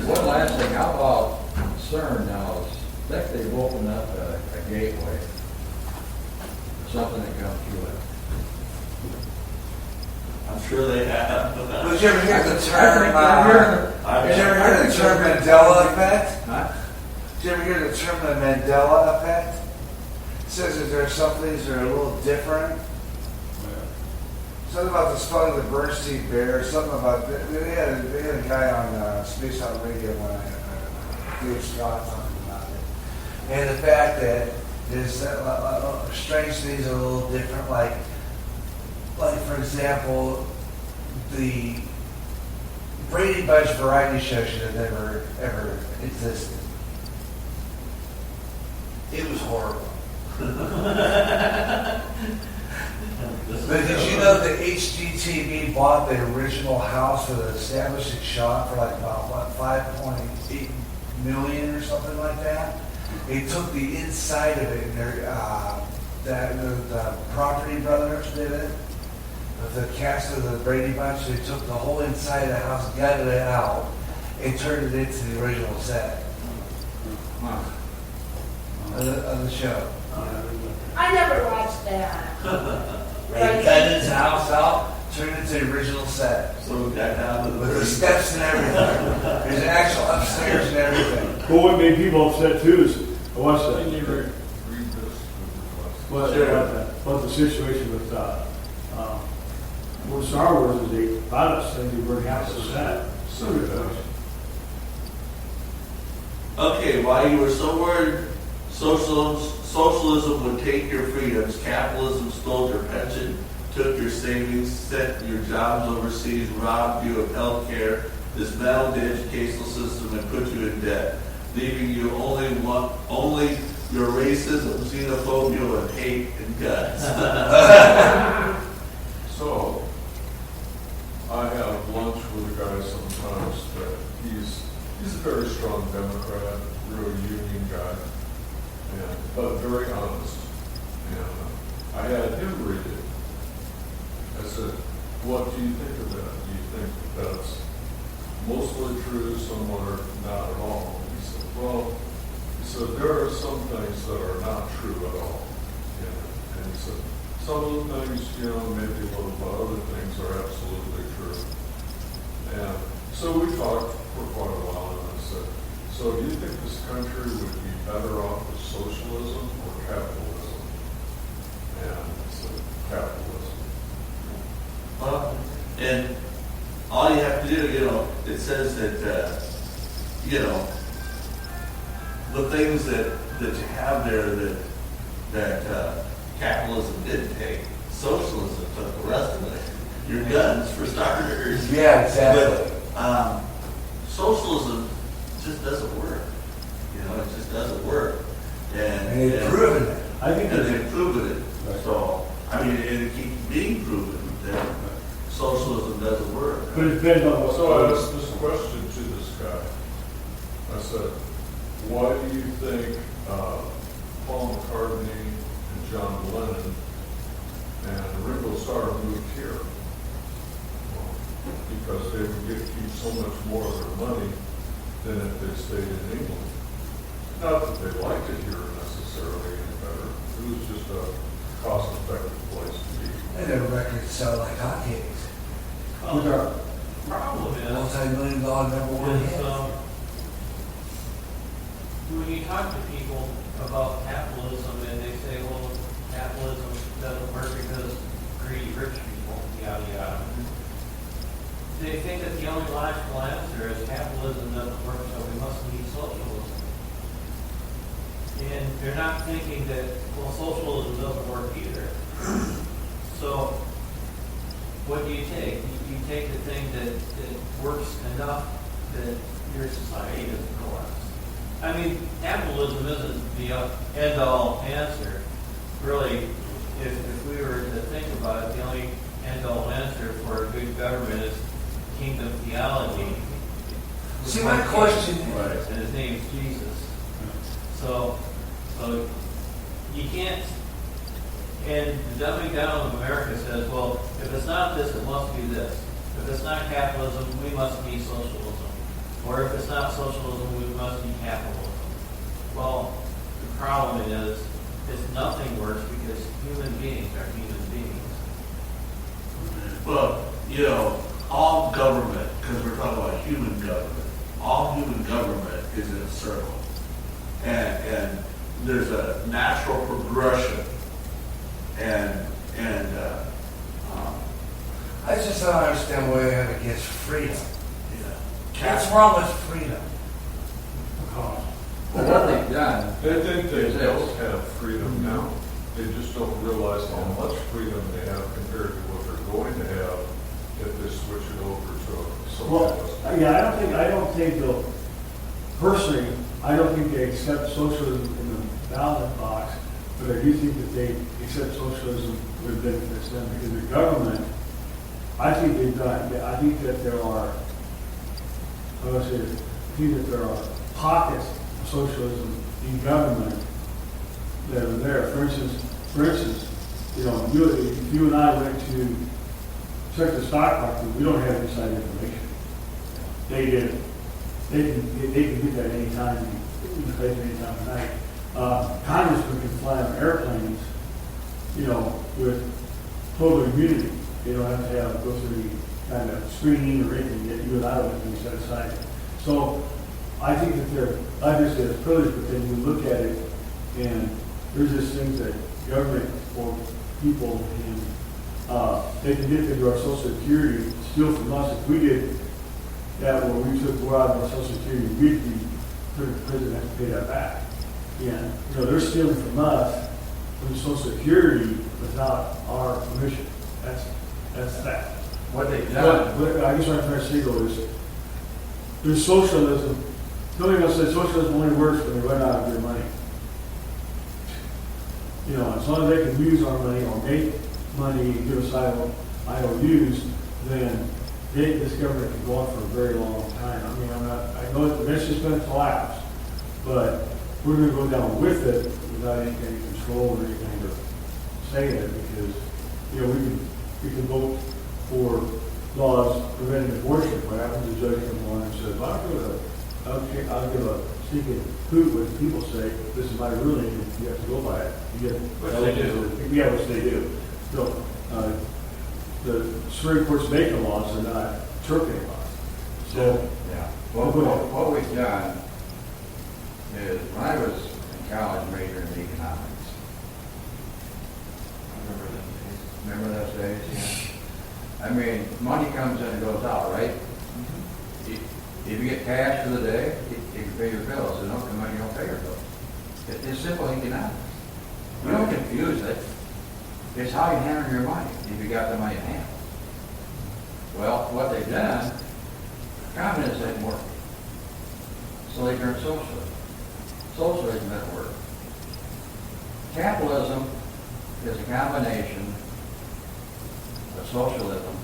One last thing, how about CERN now? I think they've opened up a gateway. Something that comes through it.
I'm sure they have.
Did you ever hear the term? Did you ever hear the term Mandela effect?
Huh?
Did you ever hear the term the Mandela effect? It says that there are some things that are a little different. Something about the spelling of the Bernstein Bear. Something about they had a guy on Space Out Radio when Dave Scott talking about it, and the fact that there's strange things are a little different. Like for example, the Brady Bunch variety show should have never ever existed. It was horrible. But did you know that HGTV bought the original house for the establishing shot for like about what, $5.8 million or something like that? They took the inside of it, and the Property Brothers did it. With the cast of the Brady Bunch, they took the whole inside of the house, gutted it out, and turned it into the original set of the show.
I never watched that.
They cut his house out, turned it to the original set.
So we got down to
With the steps and everything. There's an actual upstairs and everything.
But what made people upset too is, I watched that.
Read this with the
What the situation with Star Wars is they bought us and they were half the set. So did us.
Okay, while you were so worried socialism would take your freedoms, capitalism stole your pension, took your savings, sent your jobs overseas, robbed you of health care, dismantled the educational system, and put you in debt, leaving you only your racism, xenophobia, and hate and guts.
So, I have lunch with a guy sometimes that he's a very strong Democrat, real union guy, but very honest. And I had him read it, said, what do you think of that? Do you think that's mostly true, somewhat or not at all? And he said, well, he said, there are some things that are not true at all. And he said, some of the things, maybe a little, but other things are absolutely true. And so we talked for quite a while, and I said, so do you think this country would be better off with socialism or capitalism? And I said, capitalism.
Well, and all you have to do, it says that, the things that you have there that capitalism didn't take, socialism took the rest of it. Your guns, for starters.
Yeah, exactly.
But socialism just doesn't work. It just doesn't work.
And they've proven it.
I think
And
that
they've proven it. So, it keeps being proven that socialism doesn't work.
but it depends on what.
So I asked this question to this guy. I said, why do you think Paul McCartney and John Lennon and Ringo Starr moved here? Well, because they would get to keep so much more of their money than if they stayed in England. Not that they liked it here necessarily any better. It was just a cost-effective place to be.
And their records sell like hotcakes.
Well, the problem is,
Multi-million-dollar number one
is,
hit.
when you talk to people about capitalism and they say, well, capitalism doesn't work because greedy rich people, yada, yada. They think that the only logical answer is capitalism doesn't work, so we must need socialism. And they're not thinking that, well, socialism doesn't work either. So, what do you take? You take the thing that works enough that your society doesn't collapse. I mean, capitalism isn't the end-all answer. Really, if we were to think about it, the only end-all answer for a good government is kingdom theology.
See, my question
Right, and his name's Jesus. So you can't, and the dumbing down of America says, well, if it's not this, it must be this. If it's not capitalism, we must be socialism. Or if it's not socialism, we must be capitalism. Well, the problem is nothing works because human beings are human beings.
Well, all government, because we're talking about human government, all human government is in a circle. And there's a natural progression.
I just don't understand why they have against freedom.
Yeah.
What's wrong with freedom?
Well, what they've done,
They think they
Is
don't
this?
have freedom now. They just don't realize how much freedom they have compared to what they're going to have if they switch it over to
Well,
socialism.
yeah, I don't think they'll, personally, I don't think they accept socialism in the ballot box, but I do think that they accept socialism with benefits them, because the government, I think that there are, I think that there are pockets of socialism in government that are there. For instance, if you and I went to check the stock market, we don't have inside information. They did. They can get that anytime, anytime of night. Congressmen can fly on airplanes, with total immunity. They don't have to go through the kind of screening or anything that you and I would be set aside. So I think that they're, obviously it's privileged, but then you look at it and there's just things that government or people they can get into our Social Security, steal from us. If we did that where we took more out of our Social Security, we'd be put in prison and have to pay that back. Yeah, they're stealing from us from Social Security without our permission. That's that.
what they've done,
But I guess what I'm trying to say though is, there's socialism. Somebody else said socialism only works when they run out of their money. As long as they can use our money or make money and give us IOUs, then this government can go on for a very long time. I mean, I know that eventually it's going to collapse, but we're going to go down with it without any kind of control or anything to say it, because we can vote stinking hoot when people say, this is my ruling, and you have to go by it. You get,
Which they do.
Yeah, which they do. So, the Supreme Court's making laws, they're not interpreting laws. So,
Yeah. Well, what we've done is, when I was in college majoring in economics, remember those days? Yeah. I mean, money comes in and goes out, right? If you get cash for the day, you can pay your bills. If you don't come in, you don't pay your bills. It's simple economics. We don't confuse it. It's how you handle your money, if you got the money in hand. Well, what they've done, communism didn't work. So they turned socialism. Socialism didn't work. Capitalism is a combination of socialism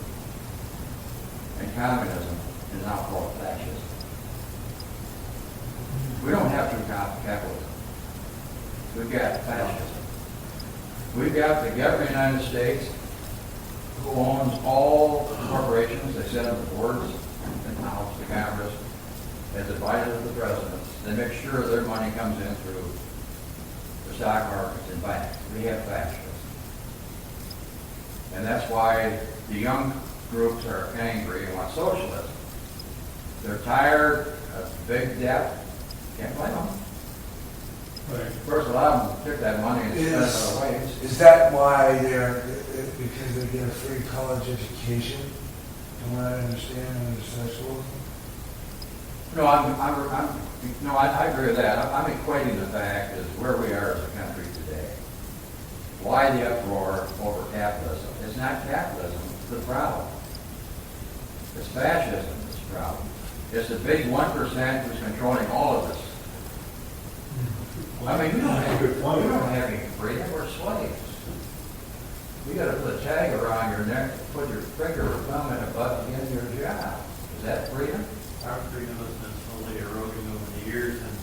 and communism, is now called fascism. We don't have true capitalism. We've got fascism. We've got the government of the United States who owns all corporations. They sit on the boards in the House, the Congress, as advisors of the presidents. They make sure their money comes in through the stock markets and banks. We have fascism. And that's why the young groups are angry and want socialism. They're tired of big debt. Can't blame them.
right.
Of course, a lot of them took that money and spent it other ways.
Is that why they're, because they get a free college education? From what I understand under socialism?
No, I agree with that. I'm equating the fact as where we are as a country today. Why the uproar over capitalism? It's not capitalism that's the problem. It's fascism that's the problem. It's the big 1% who's controlling all of us. I mean, we don't have any freedom. We're slaves. You got to put a tag around your neck, put your finger or thumb in a button to get your job. Is that freedom?
Our freedom has been slowly eroding over the years, and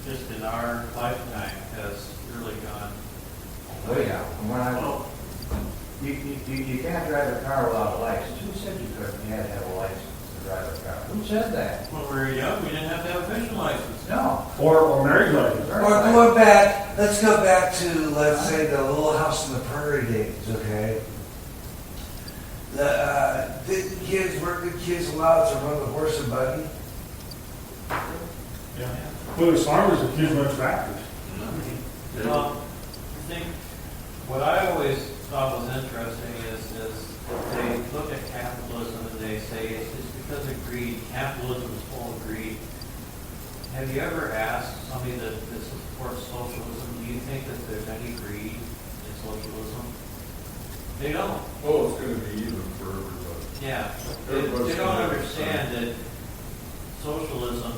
just in our lifetime has really gone.
Way out. And when you can't drive a car without a license. Who said you couldn't? You had to have a license to drive a car. Who said that?
When we were young, we didn't have to have a fishing license.
No.
Or marriage license.
Or going back, let's go back to, let's say, the Little House on the Prairie days, okay? Were the kids allowed to run the horse and buggy?
Yeah. Well, there's farmers and kids run tractors.
Well, I think what I always thought was interesting is they look at capitalism and they say it's because of greed. Capitalism is full of greed. Have you ever asked somebody that supports socialism, do you think that there's any greed in socialism? They don't.
Oh, it's gonna be even for everybody.
Yeah. They don't understand that socialism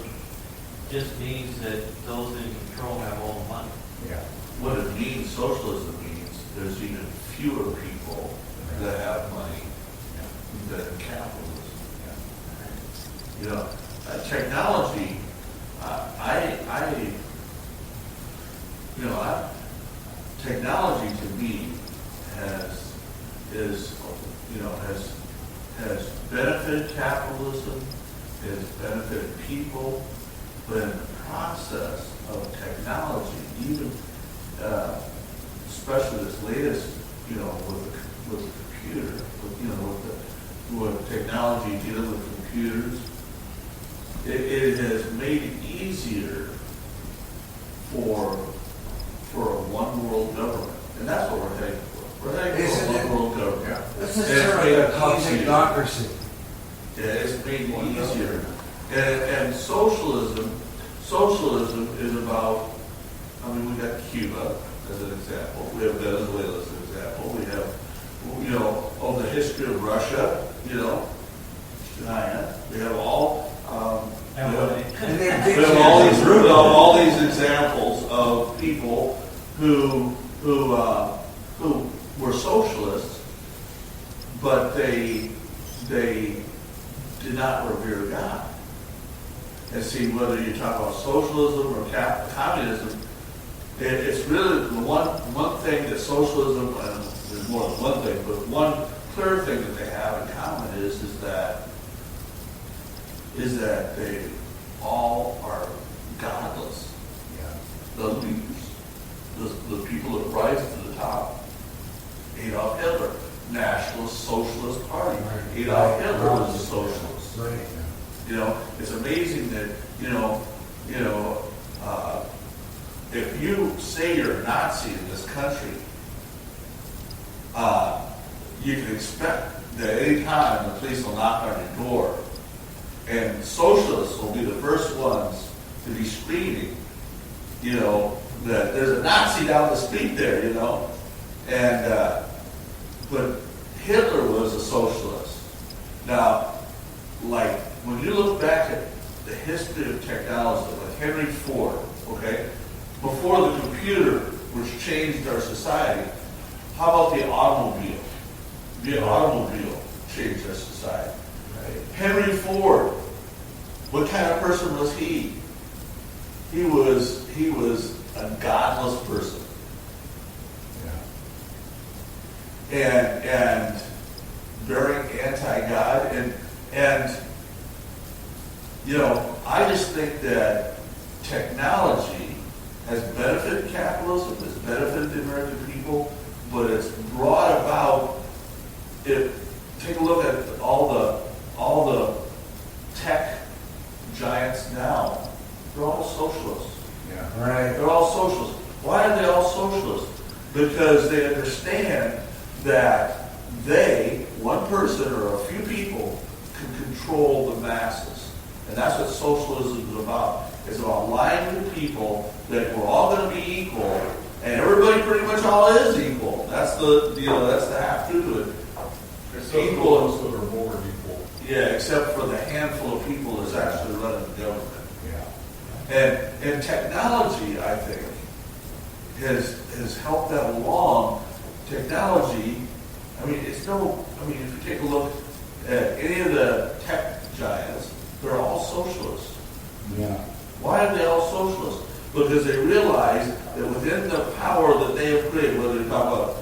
just means that those in control have all the money.
Yeah.
What it means, socialism means, there's even fewer people that have money than capitalism. You know, technology, technology to me has benefited capitalism, has benefited people, but in the process of technology, even especially this latest, with the computer, with technology dealing with computers, it has made it easier for a one world government, and that's what we're heading for. We're heading for a one world government.
This is sort of a called technocracy.
Yeah, it's made it easier. And socialism is about, we got Cuba as an example. We have Venezuela as an example. We have, the history of Russia, China. We have all, we have all these examples of people who were socialists, but they did not revere God. And see, whether you talk about socialism or communism, it's really the one thing that socialism, and there's more than one thing, but one clear thing that they have in common is that they all are God Nationalist Socialist Party.
Right.
Adolf
Right.
Hitler was a socialist.
Right.
You know, it's amazing that, if you say you're a Nazi in this country, you can expect that any time the police will knock on your door, and socialists will be the first ones to be screaming, that there's a Nazi down the street there, and but Hitler was a socialist. Now, like, when you look back at the history of technology, like Henry Ford, okay, before the computer, which changed our society, how about the automobile? The automobile changed our society.
Right.
Henry Ford, what kind of person was he? He was a godless person. And very anti-God, and I just think that technology has benefited capitalism, has benefited the American people, but it's brought about it. Take a look at all the tech giants now. They're all socialists.
Yeah.
Right.
They're all socialists. Why are they all socialists? Because they understand that they, one person or a few people, can control the masses. And that's what socialism is about. It's about lying to people that we're all going to be equal, and everybody pretty much all is equal. That's that's the half-truth of it.
Except for those that are more equal.
Yeah, except for the handful of people that's actually running the government.
Yeah.
And technology, I think, has helped that along. Technology, if you take a look at any of the tech giants, they're all socialists.
Yeah.
Why are they all socialists? Because they realize that within the power that they have created, whether you talk about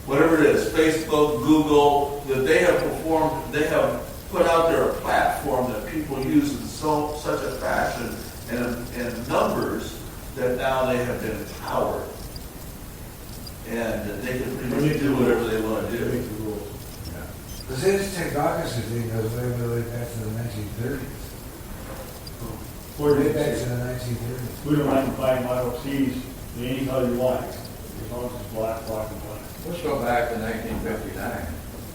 whatever it is, Facebook, Google, that they have put out there a platform that people use in such a fashion and in numbers that now they have been empowered. And they can pretty much do whatever they want to do.
The same technocracy thing goes way back to the 1930s. Way back to the 1930s.
We don't mind buying Model Ts any color you like, as long as it's black, and black.
Let's go back to 1959.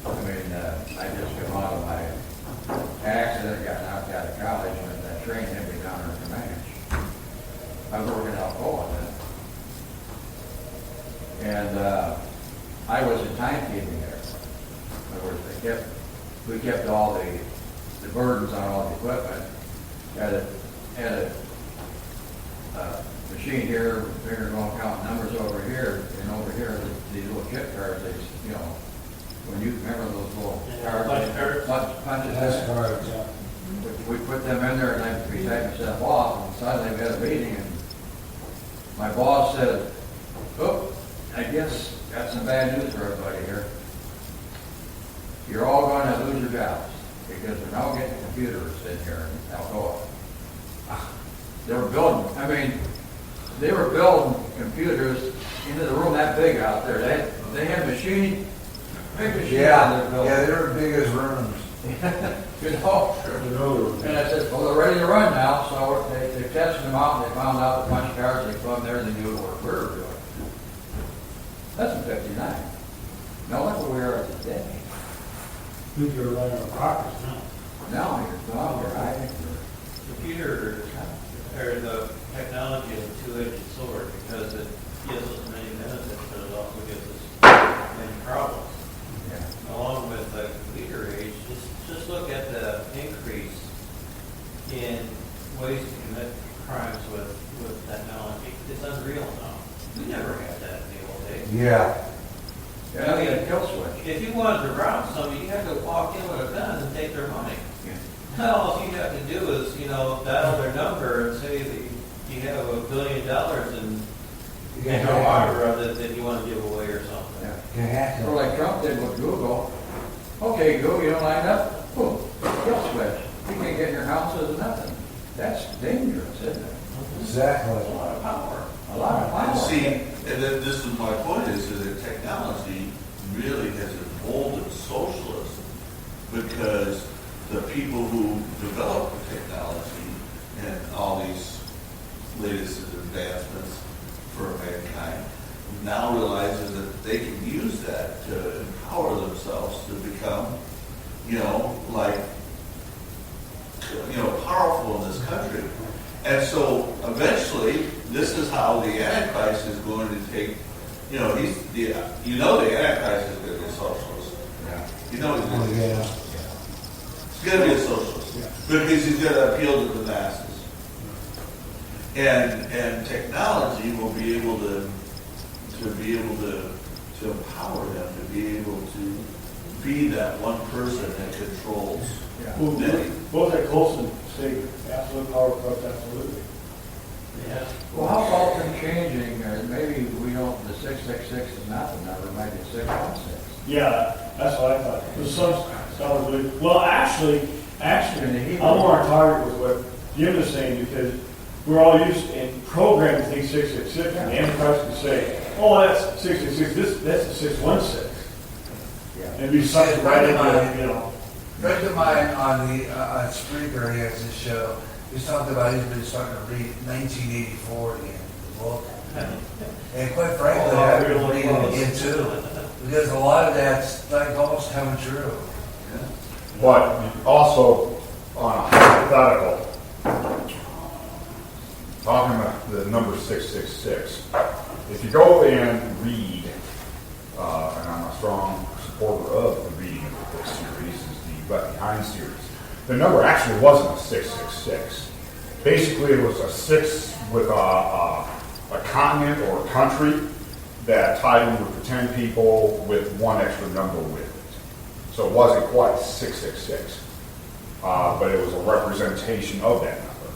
I just come out of my accident, got knocked out of college, and that train hit me down in Comanche. I was working out Poland then. And I was in timekeeping there. In other words, we kept all the burdens on all the equipment. Had a machine here, finger going count numbers over here, and over here, these little chip cards, when you remember those little cards, punches.
That's cards.
We put them in there, and I typed myself off, and suddenly we had a meeting, and my boss said, "Oh, I guess got some bad news for everybody here. You're all going to lose your jobs because we're now getting computers in here in Alcoa." They were building computers into the room that big out there. They had big machines
Yeah.
in their building.
Yeah, they were big as rooms.
And I said, well, they're ready to run now. So they tested them out, and they found out a bunch of cars, they put them there, and they knew what we were doing. That's in 59. Now look where we are today.
You're running a rockets now.
Now you're gone, you're hiding.
Computer or the technology is a two-edged sword because it gives us many benefits, but it also gives us many problems.
Yeah.
Along with the computer age, just look at the increase in ways to commit crimes with technology. It's unreal now. We never had that in the old days.
Yeah.
Yeah, we had a kill switch.
If you wanted to rob somebody, you had to walk in with a gun and take their money.
Yeah.
Now, all you have to do is, dial their number and say that you have $1 billion and
You
no
got
offer of it that you want to give away or something.
Yeah. Or like Trump did with Google. Okay, Google, you don't line up? Boom, kill switch. You can't get in your houses or nothing. That's dangerous, isn't it?
Exactly.
That's a lot of power.
A lot of power.
See, and then this is my point is that technology really has emboldened people who develop the technology and all these latest advancements for mankind now realizes that they can use that to empower themselves to become, powerful in this country. And so eventually, this is how the Antichrist is going to take, the Antichrist is going to be a socialist.
Yeah.
He's going to be
Yeah.
He's going to be a socialist. Because he's going to appeal to the masses. And technology will be able to empower them to be able to be that one person that controls many.
What was that Colson statement? Absolute power corrupts absolutely.
Yeah.
Well, how about them changing, maybe we don't, the 666 is not the number, maybe it's 616.
Yeah, that's what I thought. Because some scholars believe, well, actually,
In the Hebrew.
I'm more on target with what Jim is saying, because we're all used in programming things 666, and the Antichrist can say, oh, that's 666, that's a 616.
Yeah.
And be something right in there,
Friend of mine on on Spreaker, he has this show. He's talking about he's been starting to read 1984 again, the book. And quite frankly, I've been reading it again too, because a lot of that's like almost coming true.
But also, on a hypothetical, talking about the number 666, if you go and read, and I'm a strong supporter of the reading of the book series, is the Left Behind series, the number actually wasn't a 666. Basically, it was a 6 with a continent or a country that tied in with the 10 people with one extra number with it. So it wasn't quite 666, but it was a representation of that number.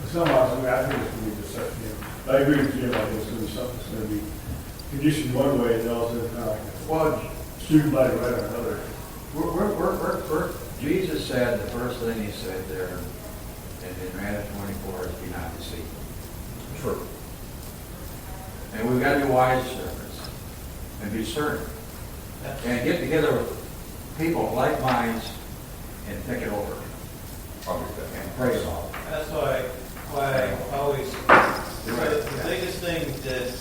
Somehow, I think it's going to be deceptive. I agree with Jim, like it's going to be something that's going to be conditioned one way, and also kind of like a student by right or another.
Jesus said, the first thing he said there in Matthew 24 is be not deceived.
True.
And we've got to be wise servants and be certain. And get together with people of like minds and think it over and pray it all.
That's why I always, the biggest thing that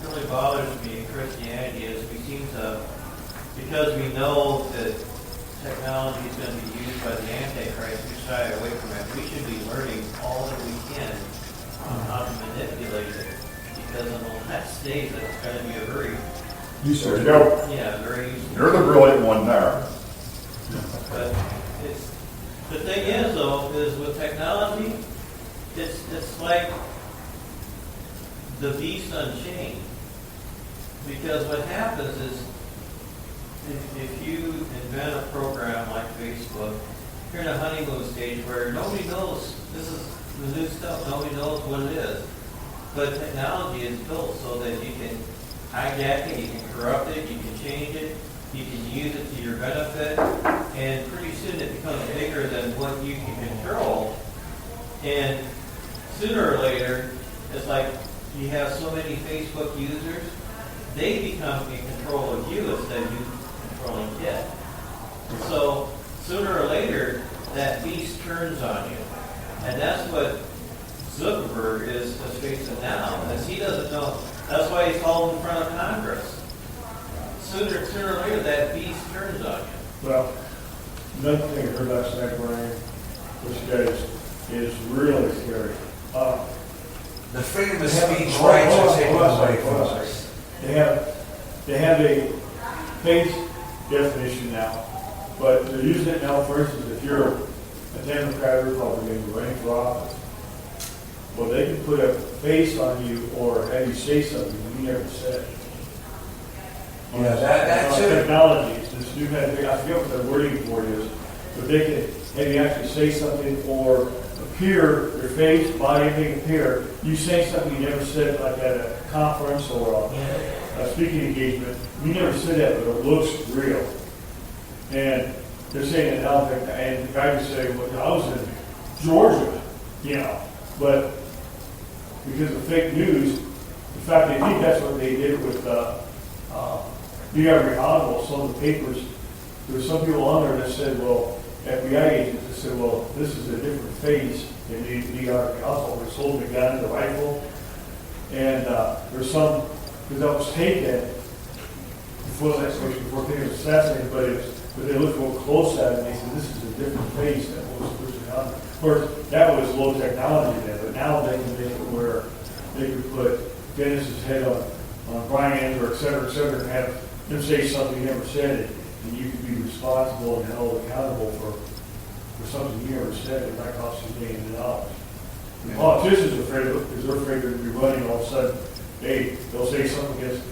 really bothers me in Christianity is we seem to, because we know that technology is going to be used by the Antichrist, we shy away from it. We should be learning all that we can on how to manipulate it, because in the last days it's going to be a very,
There you go.
very useful.
You're the brilliant one there.
But the thing is, though, is with technology, it's like the beast unchained. Because what happens is, if you invent a program like Facebook, you're in a honeymoon stage where nobody knows this is the new stuff. Nobody knows what it is. But technology is built so that you can hijack it, you can corrupt it, you can change it, you can use it to your benefit, and pretty soon it becomes bigger than what you can control. And sooner or later, it's like you have so many Facebook users, they become in control of you instead of you controlling it. So sooner or later, that beast turns on you. And that's what Zuckerberg is facing now, is he doesn't know. That's why he's called in front of Congress. Sooner or later, that beast turns on you.
Well, another thing I heard last night, Brian, which is really scary.
The freedom of speech rights are taken away from us.
They have a face definition now, but they're using it now. For instance, if you're a Democrat or Republican, you're running for office, well, they can put a face on you or have you say something you never said.
Yeah, that too.
Technology, it's this new kind of thing. I forget what the wording for it is, but they can have you actually say something or appear, your face, body, everything appear. You say something you never said, like at a conference or a speaking engagement. You never said that, but it looks real. And they're saying it now, and the guy can say, well, I was in Georgia, but because of fake news, in fact, they think that's what they did with New York Audible, some of the papers. There were some people on there that said, well, FBI agents that said, well, this is a different phase in the also was holding a gun, the rifle, and there's some that was taken before the execution, before he was assassinated, but they looked real close at it and they said, this is a different phase than what was originally on there. Of course, that was low technology then, but now they can make it where they could put Dennis's head on Brian's or et cetera, and have him say something he never said, and you could be responsible and held accountable for something he never said that might cost you millions of dollars. The politicians are afraid of it because they're afraid they're going to be running all of a sudden. They'll say something against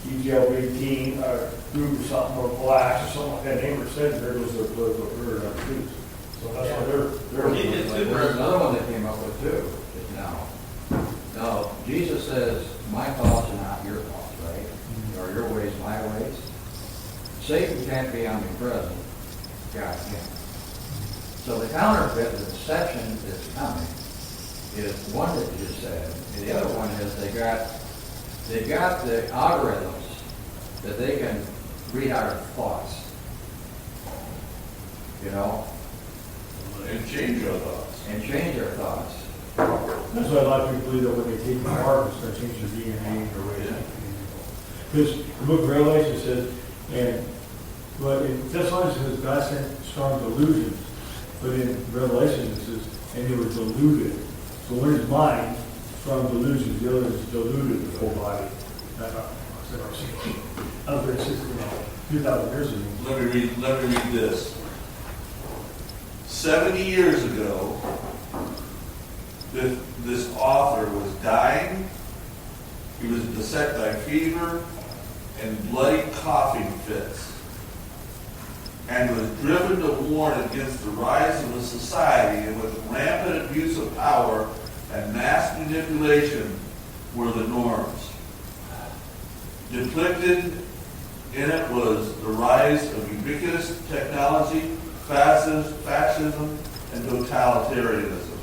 EGL-18 group or something, or blacks or something like that. They never said that there goes their political career on truth. So that's why they're
There's another one that came up with too, just now. Now, Jesus says, my thoughts are not your thoughts, right? Or your ways, my ways. Satan can't be omnipresent. God can. So the counterfeit, the deception that's coming, is one that you just said. And the other one is they've got the algorithms that they can read our thoughts. You know?
And change our thoughts.
And change our thoughts.
That's why a lot of people believe that when they take the heart, it's going to change their DNA or way. Because the book of Revelation says, but in Thessalonians it says God sent strong delusions. But in Revelation it says, and they were deluded. So one is mind, strong delusions. The other is deluded, the full body. Out there, 2,000 years ago.
Let me read this. 70 years ago, this author was dying. He was beset by fever and bloody coughing fits, and was driven to warn against the rise of a society in which rampant abuse of power and mass manipulation were the norms. Depicted in it was the rise of ubiquitous technology, fascism, and totalitarianism.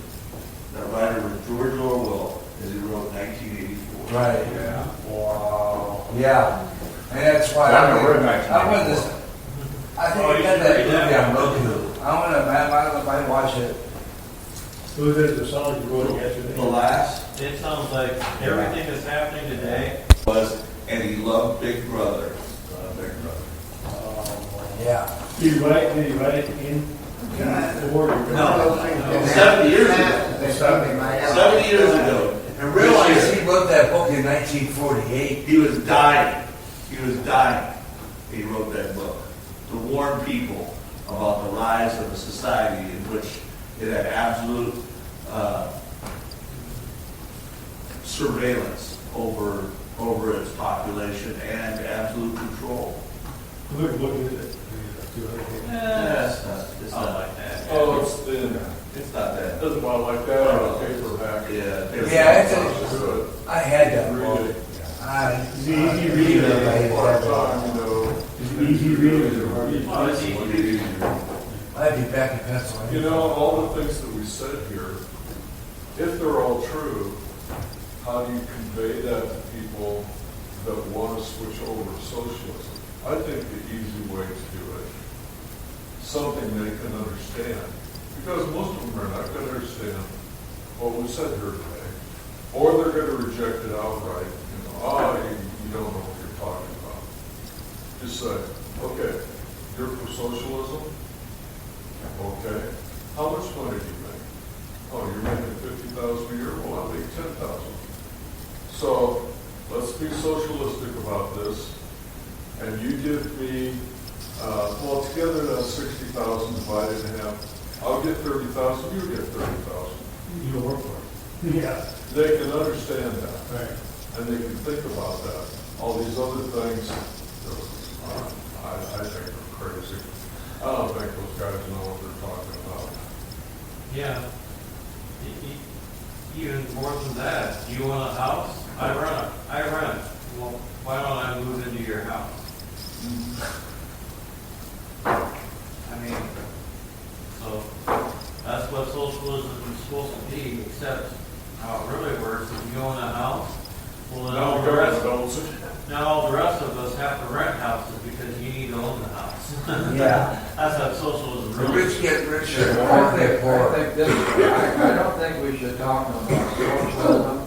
That writer was George Orwell, as he wrote 1984.
Right.
Yeah.
Wow. Yeah. And that's why
I read 1984.
I think I got that movie on Roku. I might watch it.
Who is it? The song you wrote yesterday?
The last
It sounds like everything that's happening today.
was, and he loved Big Brother.
Yeah.
Did you write it in the word?
No. 70 years ago. 70 years ago.
And realize he wrote that book in 1948.
He was dying. He wrote that book to warn people about the rise of a society in which it had absolute surveillance over its population and absolute control.
Look at it.
It's not like that.
Oh, it's thin.
It's not that.
It doesn't want like that on a paperback.
Yeah.
Yeah, I had that
Read
book.
it.
It's easy reading.
Part-time, you know.
It's easy reading.
Oh, it's easy.
I'd be back in Pennsylvania.
You know, all the things that we said here, if they're all true, how do you convey that to people that want to switch over to socialism? I think the easy way to do it, something they can understand, because most of them are not going to understand what we said here today, or they're going to reject it outright. You don't know what you're talking about. Just say, okay, you're for socialism? Okay. How much money do you make? Oh, you're making $50,000 a year? Well, I make $10,000. So let's be socialistic about this. And you give me, together that's 60,000 divided in half. I'll get 30,000. You get 30,000.
You don't work for it. Yeah.
They can understand that,
Right.
and they can think about that. All these other things, I think are crazy. I don't think those guys know what they're talking about.
Yeah. Even more than that, you want a house? I rent. Well, why don't I move into your house? I mean, so that's what socialism is supposed to be, except how it really works is you own a house. Well, then all the rest of us have to rent houses because you need to own the house.
Yeah.
That's how socialism
The
really
rich get richer, the
I
poor get
think
poorer.
I don't think we should talk about socialism,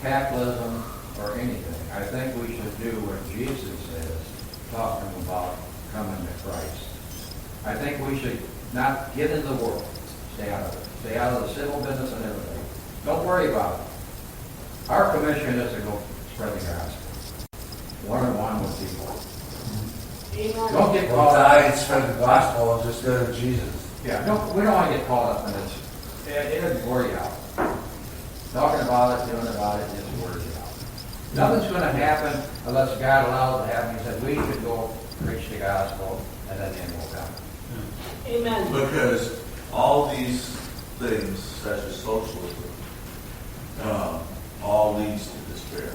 capitalism, or anything. I think we should do what Jesus says, talking about coming to Christ. I think we should not get in the world, stay out of it. Stay out of the civil business and everything. Don't worry about it. Our commission is to go spread the gospel. One-on-one with people.
Amen.
Don't get
Well,
caught
die
up.
and spread the gospel and just go to Jesus.
Yeah, we don't want to get caught up in this. It doesn't worry you out. Talking about it, doing about it, just worries you out. Nothing's going to happen unless God allows it to happen. He said we should go preach the gospel, and then the end will come.
Amen.
Because all these things, such as socialism, all leads to despair.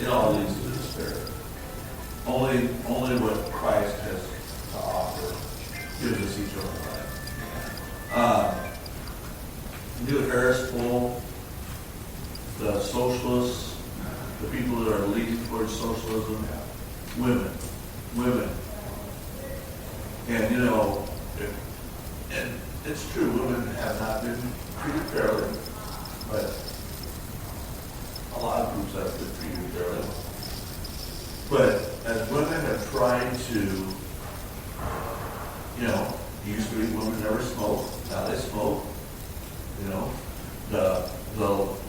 It all leads to despair. Only what Christ has to offer gives us eternal life. New Harris poll, the socialists, the people that are leading towards socialism, women. And you know, and it's true, women have not been treated fairly, but a lot of groups have been treated fairly. But as women have tried to, you know, used to be women never smoked, now they smoke. You know, the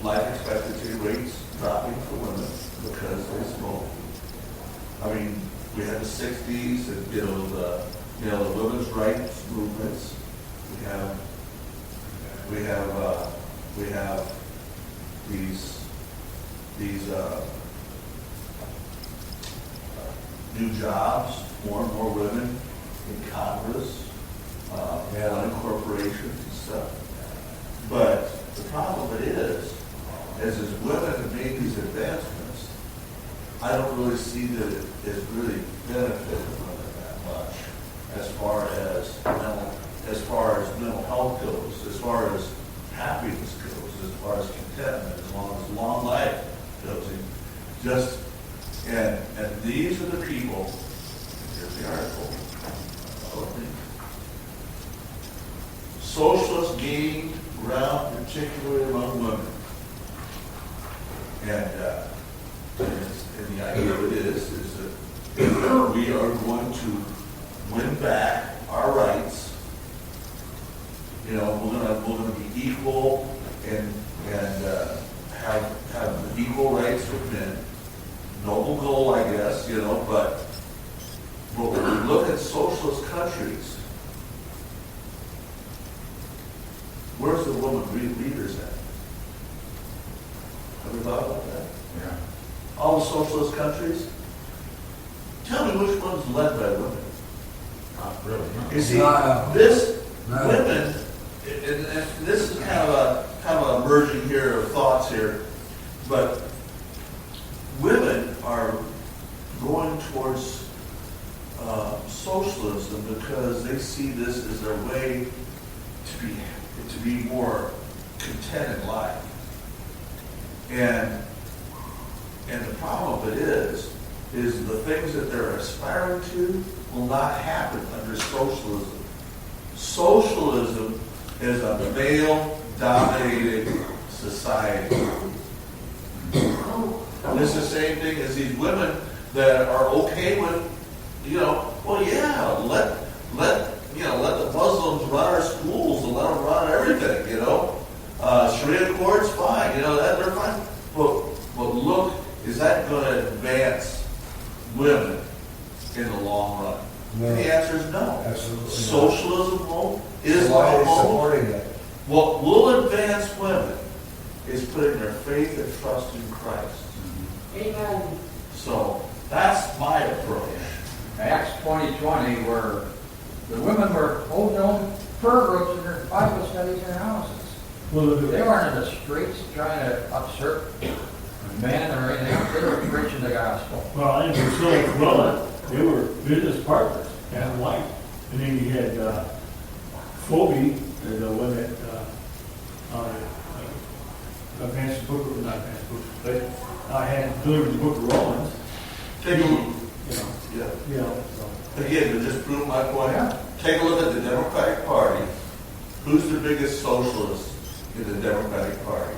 life expectancy rates dropping for women because they smoke. I mean, we had the 60s and the women's rights movements. We have these new jobs, more and more women in Congress, running corporations and stuff. But the problem is as women have made these advancements, I don't really see that it has really benefited women that much as far as mental health goes, as far as happiness goes, as far as contentment, as long life goes. And these are the people, here's the article, socialists gained ground particularly among women. And the idea of it is that we are going to win back our rights. You know, we're going to be equal and have equal rights with men. Noble goal, I guess, you know, but when we look at socialist countries, where's the woman leaders at? Have you thought about that?
Yeah.
All the socialist countries? Tell me which one's led by women.
Not really, no.
You see,
No.
women, and this is kind of a merging here of thoughts here, but women are going towards socialism because they see this as their way to be more content in life. And the problem of it is the things that they're aspiring to will not happen under socialism. Socialism is a male-dominated society. And it's the same thing as these women that are okay with, let the Muslims run our schools and let them run everything, Sharia court's fine, that they're fine. But look, is that going to advance women in the long run?
No.
The answer is no.
Absolutely not.
Socialism won't.
So why are they
Islam won't.
supporting it?
What will advance women is putting their faith and trust in Christ.
Amen.
So that's my approach.
Acts 20:20, where the women were holding their own prayer groups in their Bible studies in their houses. They weren't in the streets trying to upsert men or anything. They were preaching the gospel.
Well, I think they're so well, they were business partners, and wife. And then you had Phoebe, the one that advanced the book, not advanced the book, but had delivered the book of Romans.
Take a look.
Yeah.
Yeah.
So.
Again, to just prove my point,
Yeah.
take a look at the Democratic Party. Who's the biggest socialist in the Democratic Party?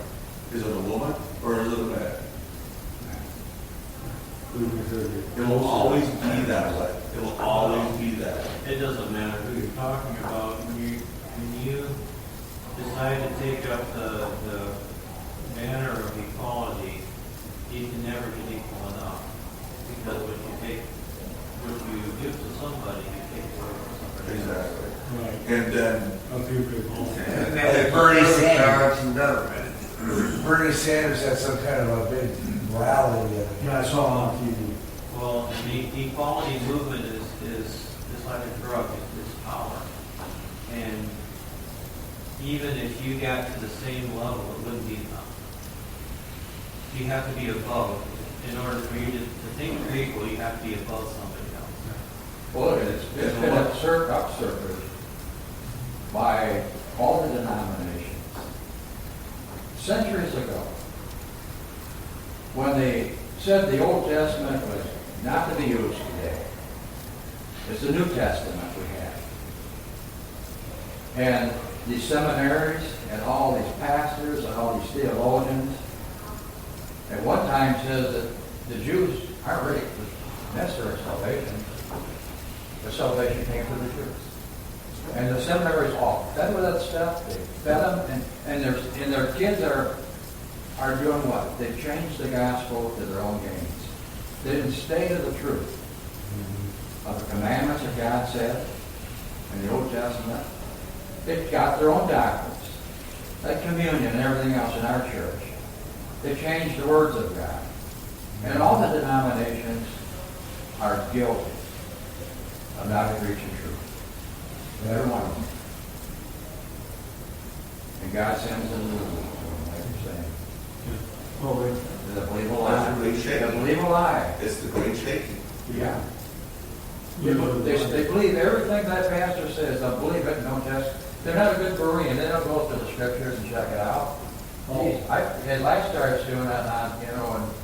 Is it a woman or is it a man? It will always be that way. It will always be that way.
It doesn't matter who you're talking about. When you decide to take up the banner of equality, you can never get equal enough. Because what you give to somebody, you take away from somebody else.
Exactly.
Right.
And then,
And then Bernie Sanders and Bernie Sanders had some kind of a big rally the other day.
Yeah, I saw on TV.
Well, and the equality movement is like a drug. It's power. And even if you got to the same level, it wouldn't be enough. You have to be above. In order for you to think you're equal, you have to be above somebody else.
Well, it's been upsurged by all the denominations. Centuries ago, when they said the Old Testament was not to be used today, it's the New Testament we have. And these seminaries and all these pastors and all these theologians at one time says that the Jews aren't really necessary salvation. The salvation came to the Jews. And the seminaries all fed with that stuff. They fed them, and their kids are doing what? They've changed the gospel to their own gains. They didn't stay to the truth of the commandments that God said in the Old Testament. They've got their own doctrines, like communion and everything else in our church. They changed the words of God. And all the denominations are guilty of not preaching truth. Every one of them. And God sends them to the world, like you're saying.
Oh, wait.
They believe a
That's
lie.
the great
They
shaking.
believe a lie.
It's the great shaking.
Yeah. They believe everything that pastor says. They'll believe it and don't test. They're not a good Berean. They don't go to the scriptures and check it out. Geez, as I started doing that in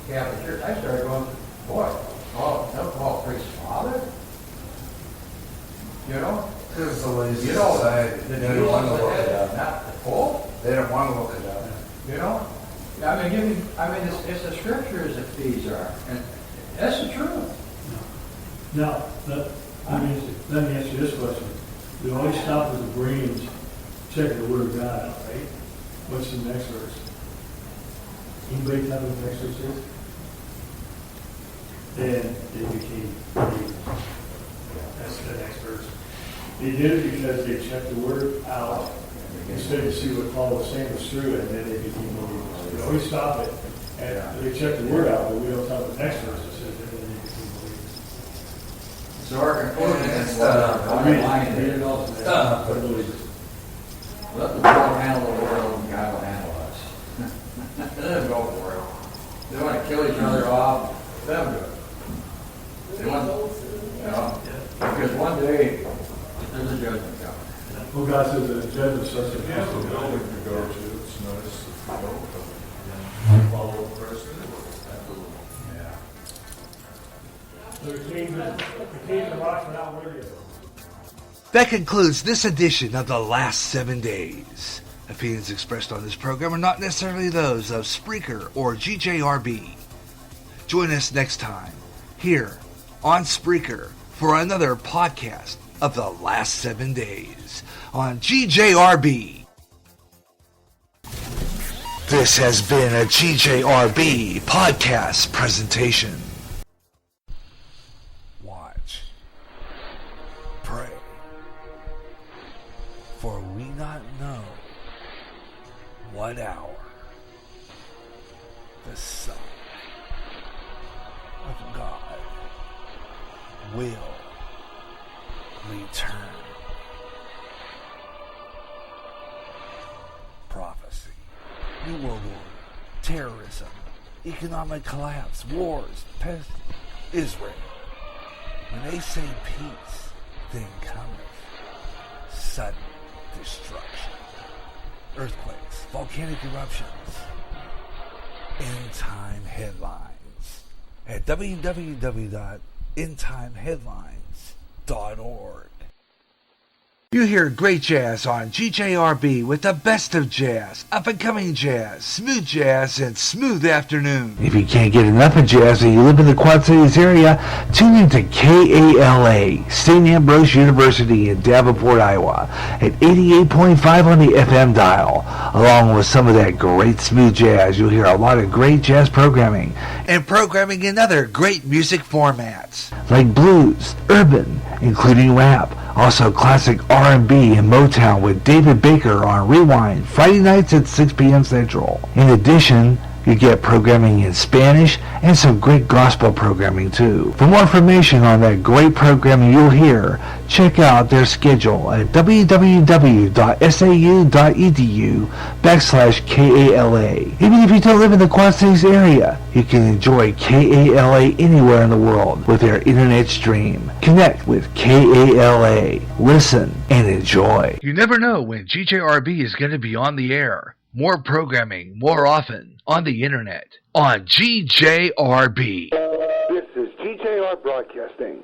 Catholic Church, I started going, boy, don't call priest father. You know?
This is the lazy
You know,
society.
the
They don't want to look it up.
not the Pope.
They don't want to look it up.
You know? It's the scriptures that these are. And that's the truth.
Now, let me answer this question. We always stop with the Bereans checking the Word of God out, right? What's the next verse? Anybody tell me what the next verse is? Then they became believers. That's the next verse. They did it because they checked the Word out instead of see what Paul was saying was true, and then they became believers. We always stop it, and they check the Word out, but we don't tell the next verse that says that they became believers.
So our conclusion is
Read
believers.
it all tonight. Believers.
Let the world handle the world, and God will handle us. Let them go for it. They want to kill each other off, let them do it. They want, because one day there's a judgment coming.
Well, God says that the judgment starts at
Yeah,
the
the building to go to, it's nice if you don't follow the president.
Yeah.
The kings of rocks are not worthy of it.
That concludes this edition of The Last 7 Days. Opinions expressed on this program are not necessarily those of Spreaker or GJRB. Join us next time, here on Spreaker, for another podcast of The Last 7 Days on GJRB. This has been a GJRB podcast presentation. Watch. Pray. For we not know what hour the Son of God will return. Prophecy, New World Order, terrorism, economic collapse, wars, pest, Israel. When they say peace, then cometh sudden destruction, earthquakes, volcanic eruptions, end time headlines at www.endtimeheadlines.com. You hear great jazz on GJRB with the best of jazz, up-and-coming jazz, and smooth afternoon. If you can't get enough of jazz and you live in the Quad Cities area, tune in to KALA, St. Ambrose University in Davenport, Iowa, at 88.5 on the FM dial. Along with some of that great smooth jazz, you'll hear a lot of great jazz programming, and programming in other great music formats, like blues, urban, including rap, also classic R&B and Motown with David Baker on Rewind, Friday nights at 6 p.m. Central. In addition, you get programming in Spanish and some great gospel programming too. For more information on that great programming you'll hear, check out their schedule at www.sau.edu/KALA. Even if you don't live in the Quad Cities area, you can enjoy KALA anywhere in the world with their internet stream. Connect with KALA, listen, and enjoy. You never know when GJRB is going to be on the air. More programming, more often, on the internet, on GJRB.
This is GJR Broadcasting.